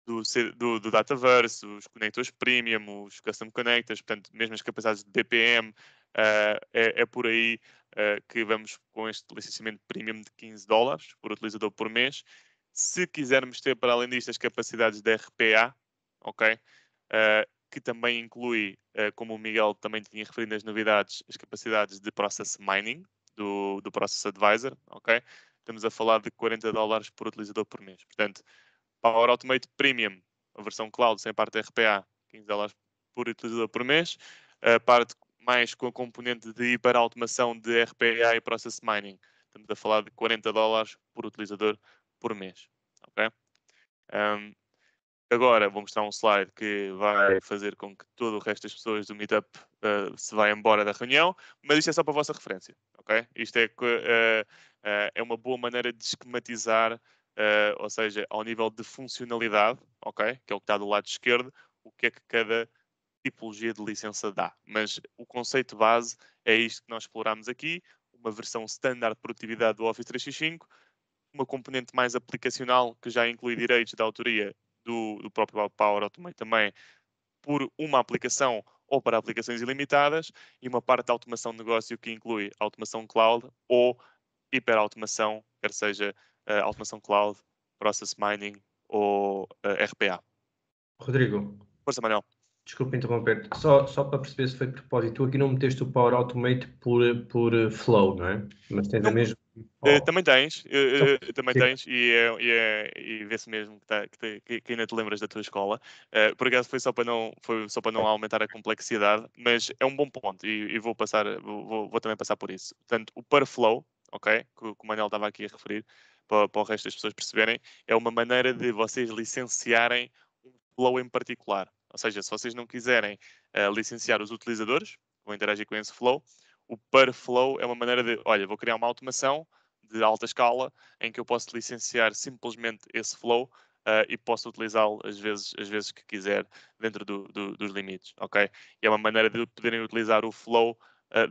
do Dataverse, os conectores premium, os custom connectors, portanto, mesmo as capacidades de BPM, é por aí que vamos com este licenciamento premium de $15 por utilizador por mês. Se quisermos ter, para além disto, as capacidades de RPA, ok? Que também inclui, como o Miguel também tinha referido nas novidades, as capacidades de Process Mining do Process Advisor, ok? Estamos a falar de $40 por utilizador por mês. Portanto, Power Automate Premium, a versão cloud sem parte de RPA, $15 por utilizador por mês. A parte mais com a componente de hiperautomação de RPA e Process Mining, estamos a falar de $40 por utilizador por mês. Ok? Agora vou mostrar um slide que vai fazer com que todo o resto das pessoas do Meetup se vá embora da reunião, mas isto é só para a vossa referência, ok? Isto é uma boa maneira de esquematizar, ou seja, ao nível de funcionalidade, ok? Que é o que está do lado esquerdo, o que é que cada tipologia de licença dá. Mas o conceito base é isto que nós exploramos aqui, uma versão standard de produtividade do Office 365, uma componente mais aplicacional que já inclui direitos de autoria do próprio Power Automate também por uma aplicação ou para aplicações ilimitadas e uma parte de automação de negócio que inclui automação cloud ou hiperautomação, quer seja automação cloud, process mining ou RPA. Rodrigo, Força, Manuel. desculpa interromper. Só para perceber se foi de propósito, tu aqui não meteste o Power Automate por flow, não é? Mas tens a mesma. Também tens, também Sim. tens, e vê-se mesmo que ainda te lembras da tua escola. Por acaso foi só para não aumentar a complexidade, mas é um bom ponto e vou também passar por isso. Portanto, o per flow, ok, que o Manuel estava aqui a referir, para o resto das pessoas perceberem, é uma maneira de vocês licenciarem um flow em particular. Ou seja, se vocês não quiserem licenciar os utilizadores, que vão interagir com esse flow, o per flow é uma maneira de, olha, vou criar uma automação de alta escala em que eu posso licenciar simplesmente esse flow e posso utilizá-lo às vezes que quiser dentro dos limites, ok? E é uma maneira de poderem utilizar o flow,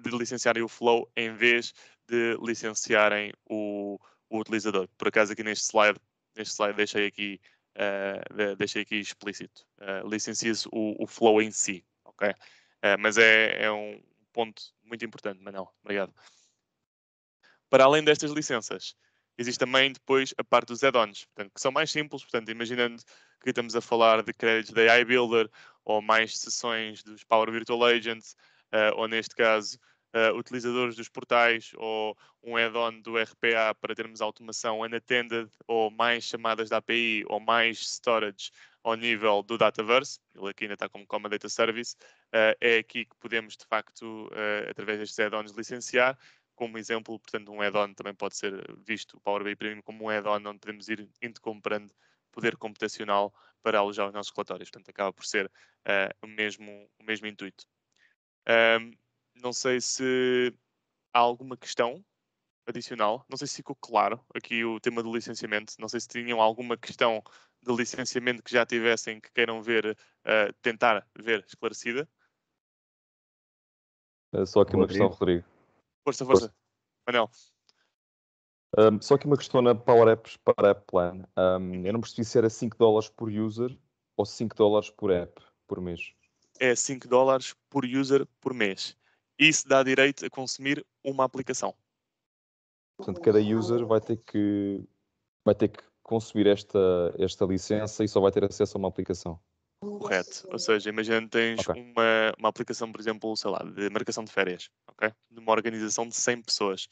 de licenciarem o flow em vez de licenciarem o utilizador. Por acaso aqui neste slide deixei aqui explícito. Licencia-se o flow em si, ok? Mas é um ponto muito importante, Manel. Obrigado. Para além destas licenças, existe também depois a parte dos add-ons, portanto, que são mais simples, portanto, imaginando que estamos a falar de créditos da AI Builder ou mais sessões dos Power Virtual Agents, ou neste caso, utilizadores dos portais ou um add-on do RPA para termos automação unattended ou mais chamadas da API ou mais storage ao nível do Dataverse, ele aqui ainda está como Common Data Service, é aqui que podemos, de facto, através destes add-ons, licenciar. Como exemplo, portanto, um add-on também pode ser visto, o Power BI Premium, como um add-on onde podemos ir comprando poder computacional para alojar os nossos relatórios. Portanto, acaba por ser o mesmo intuito. Não sei se há alguma questão adicional. Não sei se ficou claro aqui o tema do licenciamento. Não sei se tinham alguma questão de licenciamento que já tivessem que queiram ver, tentar ver esclarecida. Só aqui uma questão, Rodrigo. Força. Manel. Só aqui uma questão na Power Apps para App Plan. Eu não percebi se era $5 por user ou $5 por app por mês. É $5 por user por mês. Isso dá direito a consumir uma aplicação. Portanto, cada user vai ter que consumir esta licença e só vai ter acesso a uma aplicação. Correto. Ou seja, imagina que tens Okay. uma aplicação, por exemplo, sei lá, de marcação de férias, ok? De uma organização de 100 pessoas.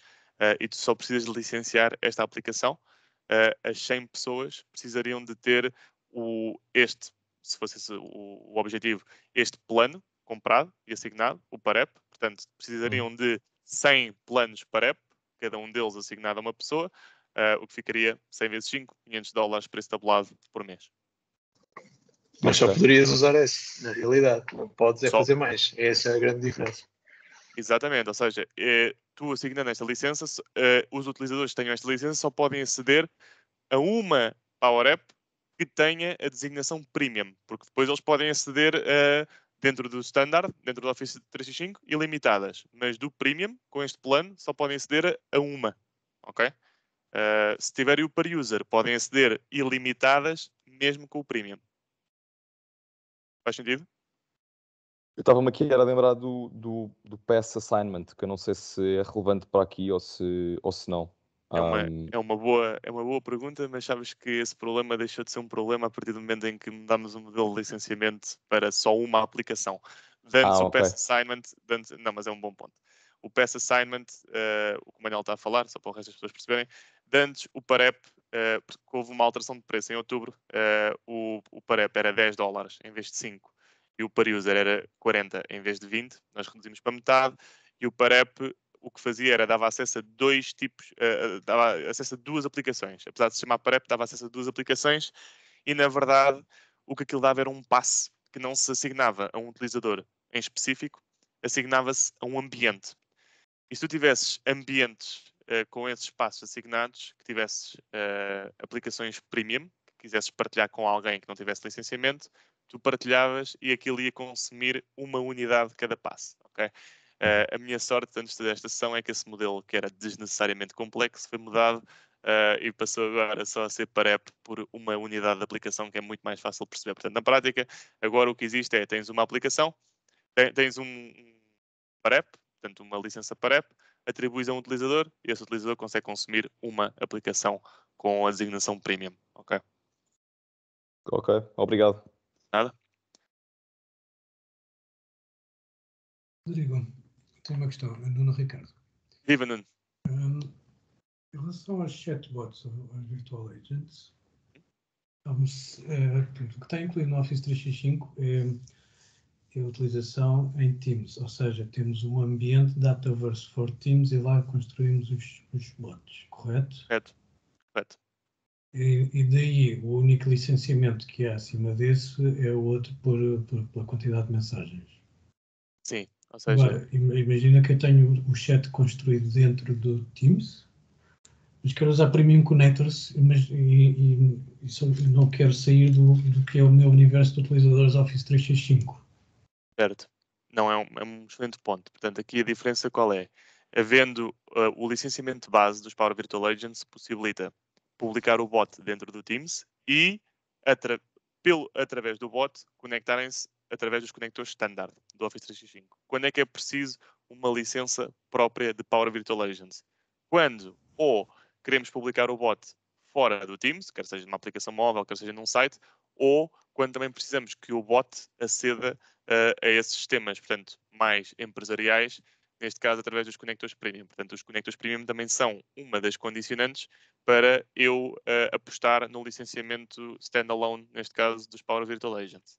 E tu só precisas de licenciar esta aplicação. As 100 pessoas precisariam de ter se fosse esse o objetivo, este plano comprado e assignado, o PAREP. Portanto, precisariam de 100 planos PAREP, cada um deles assignado a uma pessoa, o que ficaria 100 vezes 5, $500 preço tabulado por mês. Mas só poderias usar esse, na realidade. Não podes Só. fazer mais. Essa é a grande diferença. Exatamente, ou seja, tu assignando esta licença, os utilizadores que tenham esta licença só podem aceder a uma Power App que tenha a designação Premium, porque depois eles podem aceder dentro do Standard, dentro do Office 365, ilimitadas, mas do Premium, com este plano, só podem aceder a uma, ok? Se tiverem o per user, podem aceder ilimitadas, mesmo com o Premium. Faz sentido? Eu estava-me aqui a lembrar do Pass Assignment, que eu não sei se é relevante para aqui ou se não. É uma boa pergunta, mas sabes que esse problema deixou de ser um problema a partir do momento em que mudamos o modelo de licenciamento para só uma aplicação. Antes o ok. Pass Assignment, não, mas é um bom ponto. O Pass Assignment, o que o Manuel está a falar, só para o resto das pessoas perceberem, antes o PAREP, porque houve uma alteração de preço em outubro, o PAREP era $10 em vez de 5 e o per-user era 40 em vez de 20, nós reduzimos para metade, e o PAREP o que fazia era dava acesso a dois tipos, dava acesso a duas aplicações. Apesar de se chamar PAREP, dava acesso a duas aplicações e, na verdade, o que aquilo dava era um passe que não se assignava a um utilizador em específico, assignava-se a um ambiente. E se tu tivesses ambientes com esses passos assignados, que tivesses aplicações premium, que quisesses partilhar com alguém que não tivesse licenciamento, tu partilhavas e aquilo ia consumir uma unidade de cada passo, ok? A minha sorte antes desta sessão é que esse modelo, que era desnecessariamente complexo, foi mudado e passou agora só a ser PAREP por uma unidade de aplicação que é muito mais fácil de perceber. Portanto, na prática, agora o que existe é, tens uma aplicação, tens um PAREP, portanto uma licença PAREP, atribuis a um utilizador e esse utilizador consegue consumir uma aplicação com a designação Premium, ok? Ok, obrigado. Nada? Rodrigo, tenho uma questão, Nuno Ricardo. Viva, Nuno. Em relação aos chatbots, aos virtual agents, o que está incluído no Office 365 é a utilização em Teams, ou seja, temos um ambiente Dataverse for Teams e lá construímos os bots, correto? Correto. E daí o único licenciamento que há acima desse é o outro pela quantidade de mensagens. Sim, ou seja... Agora, imagina que eu tenho o chat construído dentro do Teams, mas quero usar Premium Connectors e não quero sair do que é o meu universo de utilizadores Office 365. Certo. Não, é um excelente ponto. Portanto, aqui a diferença qual é? Havendo o licenciamento base dos Power Virtual Agents possibilita publicar o bot dentro do Teams e, através do bot, conectarem-se através dos conectores standard do Office 365. Quando é que é preciso uma licença própria de Power Virtual Agents? Quando ou queremos publicar o bot fora do Teams, quer seja numa aplicação móvel, quer seja num site, ou quando também precisamos que o bot aceda a esses sistemas, portanto, mais empresariais, neste caso através dos conectores premium. Portanto, os conectores premium também são uma das condicionantes para eu apostar no licenciamento standalone, neste caso, dos Power Virtual Agents.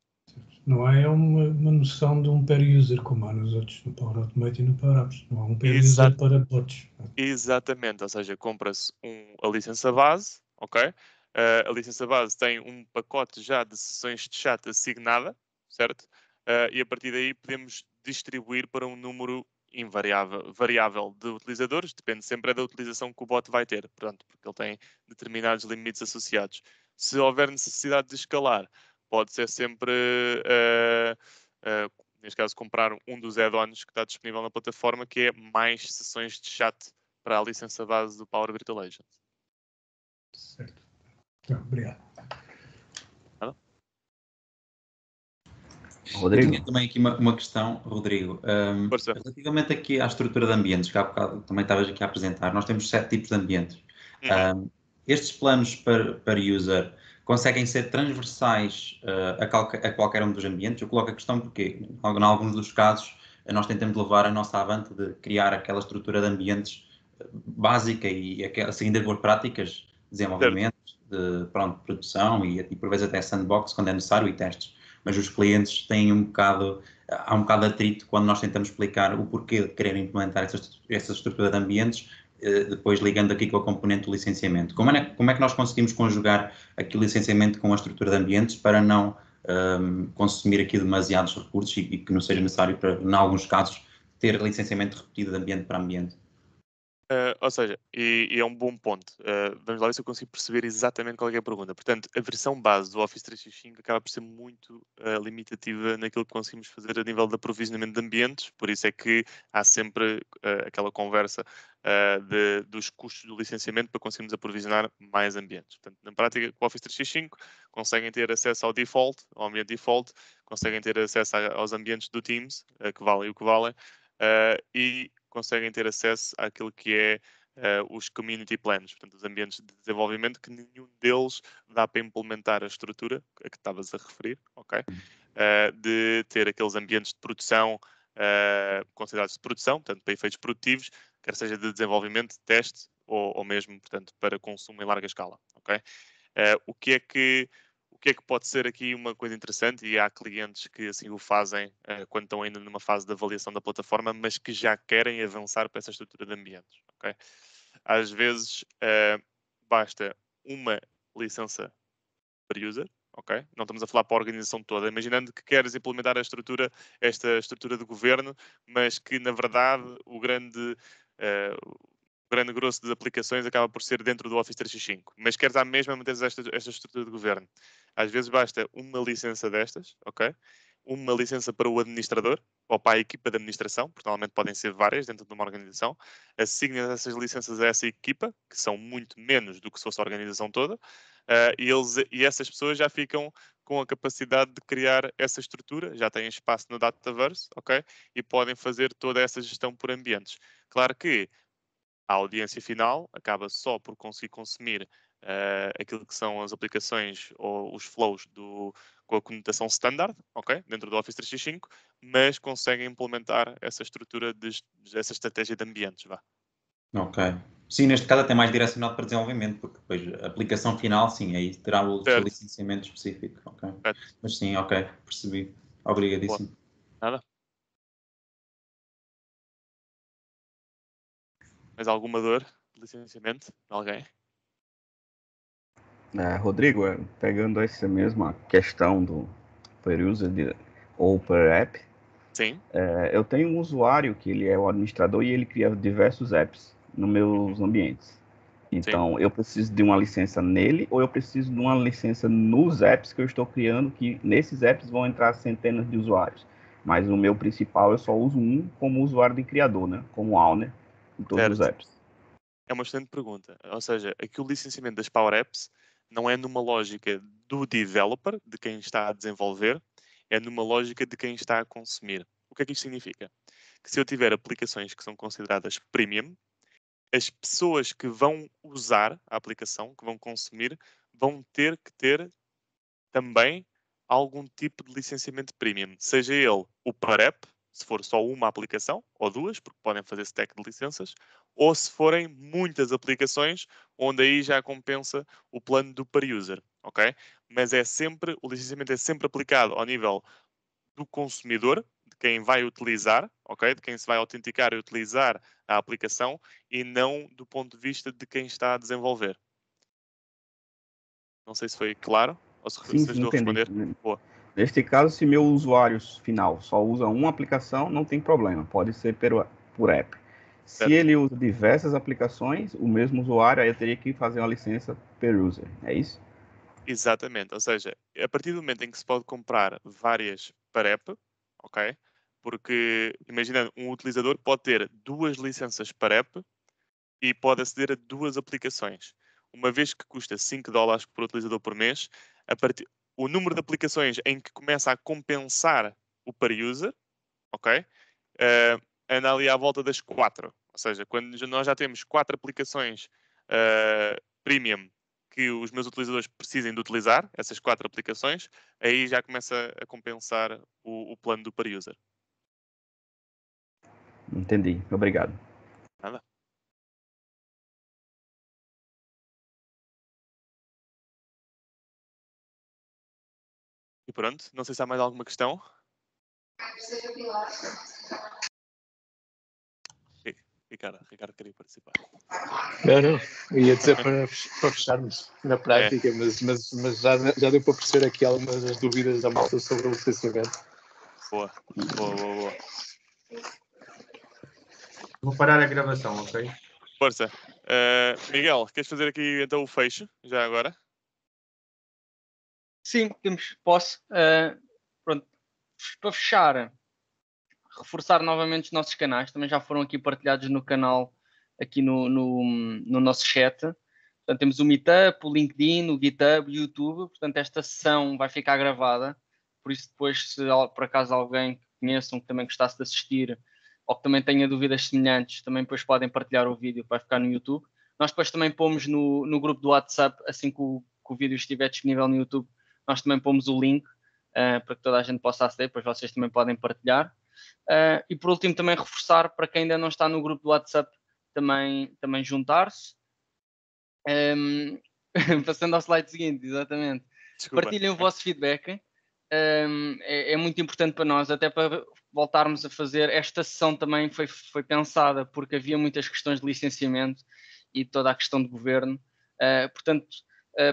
Não é uma noção de um per user como há nos outros, no Power Automate e no Power Apps. Não há um per user para bots. Exatamente, ou seja, compra-se a licença base, ok? A licença base tem um pacote já de sessões de chat assignada, certo? E a partir daí podemos distribuir para um número variável de utilizadores, depende sempre da utilização que o bot vai ter, portanto, porque ele tem determinados limites associados. Se houver necessidade de escalar, pode ser sempre, neste caso, comprar um dos add-ons que está disponível na plataforma, que é mais sessões de chat para a licença base do Power Virtual Agent. Certo. Então, obrigado. Rodrigo. Eu tinha também aqui uma questão, Rodrigo. Força. Relativamente aqui à estrutura de ambientes, que há bocado também estavas aqui a apresentar, nós temos 7 tipos de ambientes. Estes planos para user conseguem ser transversais a qualquer um dos ambientes? Eu coloco a questão porque, em alguns dos casos, nós tentamos levar a nossa avante de criar aquela estrutura de ambientes básica e seguindo as boas práticas de desenvolvimento, de produção e por vezes até sandbox quando é necessário e testes. Mas os clientes têm há um bocado de atrito quando nós tentamos explicar o porquê de querer implementar essa estrutura de ambientes, depois ligando aqui com a componente do licenciamento. Como é que nós conseguimos conjugar aqui o licenciamento com a estrutura de ambientes para não consumir aqui demasiados recursos e que não seja necessário para, em alguns casos, ter licenciamento repetido de ambiente para ambiente? Ou seja, e é um bom ponto. Vamos lá ver se eu consigo perceber exatamente qual é, que é a pergunta. Portanto, a versão base do Office 365 acaba por ser muito limitativa naquilo que conseguimos fazer a nível de aprovisionamento de ambientes, por isso é que há sempre aquela conversa dos custos do licenciamento para conseguirmos aprovisionar mais ambientes. Portanto, na prática, com o Office 365 conseguem ter acesso ao default, ao ambiente default, conseguem ter acesso aos ambientes do Teams, que valem o que valem, e conseguem ter acesso àquilo que é os community plans, portanto, os ambientes de desenvolvimento que nenhum deles dá para implementar a estrutura a que estavas a referir, ok? De ter aqueles ambientes de produção considerados de produção, portanto, para efeitos produtivos, quer seja de desenvolvimento, de teste ou mesmo, portanto, para consumo em larga escala, ok? O que é que pode ser aqui uma coisa interessante, e há clientes que assim o fazem quando estão ainda numa fase de avaliação da plataforma, mas que já querem avançar para essa estrutura de ambientes. Okay? Às vezes basta uma licença per user, ok? Não estamos a falar para a organização toda. Imaginando que queres implementar esta estrutura de governo, mas que na verdade o grande grosso das aplicações acaba por ser dentro do Office 365, mas queres à mesma manter esta estrutura de governo. Às vezes basta uma licença destas, ok? Uma licença para o administrador ou para a equipa de administração, porque normalmente podem ser várias dentro de uma organização. Assignas essas licenças a essa equipa, que são muito menos do que se fosse a organização toda, e essas pessoas já ficam com a capacidade de criar essa estrutura, já têm espaço no Dataverse, ok? E podem fazer toda essa gestão por ambientes. Claro que a audiência final acaba só por conseguir consumir aquilo que são as aplicações ou os flows com a conotação standard, ok? Dentro do Office 365, mas conseguem implementar essa estrutura, essa estratégia de ambientes, vá. Ok. Sim, neste caso até mais direcionado para desenvolvimento, porque depois a aplicação final, sim, aí terá o seu licenciamento específico. Ok. Mas sim, ok, percebi. Obrigadíssimo. Boa. Nada. Mais alguma dor de licenciamento de alguém? Rodrigo, pegando essa mesma questão do per user ou per app, sim. Eu tenho um usuário que ele é o administrador e ele cria diversos apps nos meus ambientes. Então, sim, eu preciso de uma licença nele ou eu preciso de uma licença nos apps que eu estou criando, que nesses apps vão entrar centenas de usuários. Mas o meu principal eu só uso um como usuário de criador, né? Como owner em todos os apps. É uma excelente pergunta. Ou seja, aqui o licenciamento das Power Apps não é numa lógica do developer, de quem está a desenvolver, é numa lógica de quem está a consumir. O que é que isto significa? Que se eu tiver aplicações que são consideradas premium, as pessoas que vão usar a aplicação, que vão consumir, vão ter que ter também algum tipo de licenciamento premium. Seja ele o per app, se for só uma aplicação, ou duas, porque podem fazer stack de licenças, ou se forem muitas aplicações, onde aí já compensa o plano do per user, ok? Mas o licenciamento é sempre aplicado ao nível do consumidor, de quem vai utilizar, ok? De quem se vai autenticar e utilizar a aplicação, e não do ponto de vista de quem está a desenvolver. Não sei se foi claro, ou se estou a responder. Boa. Neste caso, se meu usuário final só usa uma aplicação, não tem problema, pode ser por app. Se ele usa diversas aplicações, o mesmo usuário, aí eu teria que fazer uma licença per user, é isso? Exatamente, ou seja, a partir do momento em que se pode comprar várias per app, ok? Porque, imaginando, um utilizador pode ter duas licenças per app e pode aceder a duas aplicações. Uma vez que custa $5 por utilizador por mês, o número de aplicações em que começa a compensar o per user, ok? Anda ali à volta das 4. Ou seja, quando nós já temos 4 aplicações premium que os meus utilizadores precisem de utilizar, essas 4 aplicações, aí já começa a compensar o plano do per user. Entendi. Obrigado. Nada. E pronto, não sei se há mais alguma questão. Ricardo queria participar. Não. Ia dizer para fecharmos na prática, mas já deu para perceber aqui algumas das dúvidas da malta sobre o licenciamento. Boa. Vou parar a gravação, ok? Força. Miguel, queres fazer aqui então o fecho, já agora? Sim, posso. Pronto, para fechar, reforçar novamente os nossos canais, também já foram aqui partilhados no canal, aqui no nosso chat. Portanto, temos o Meetup, o LinkedIn, o GitHub, o YouTube. Portanto, esta sessão vai ficar gravada. Por isso, depois, se por acaso alguém que conheçam, que também gostasse de assistir, ou que também tenha dúvidas semelhantes, também depois podem partilhar o vídeo que vai ficar no YouTube. Nós depois também pomos no grupo do WhatsApp, assim que o vídeo estiver disponível no YouTube, nós também pomos o link para que toda a gente possa aceder, depois vocês também podem partilhar. E por último também reforçar para quem ainda não está no grupo do WhatsApp também juntar-se. Passando ao slide seguinte, exatamente. Desculpa. Partilhem o vosso feedback. É muito importante para nós, até para voltarmos a fazer. Esta sessão também foi pensada porque havia muitas questões de licenciamento e toda a questão de governo. Portanto,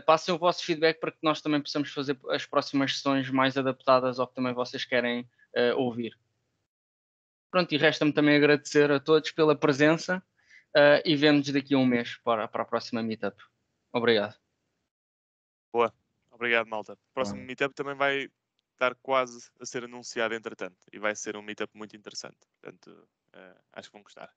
passem o vosso feedback para que nós também possamos fazer as próximas sessões mais adaptadas ao que também vocês querem ouvir. Pronto, e resta-me também agradecer a todos pela presença e vemo-nos daqui a um mês para a próxima Meetup. Obrigado. Boa. Obrigado, malta. O próximo Meetup também vai estar quase a ser anunciado entretanto e vai ser um Meetup muito interessante. Portanto, acho que vão gostar.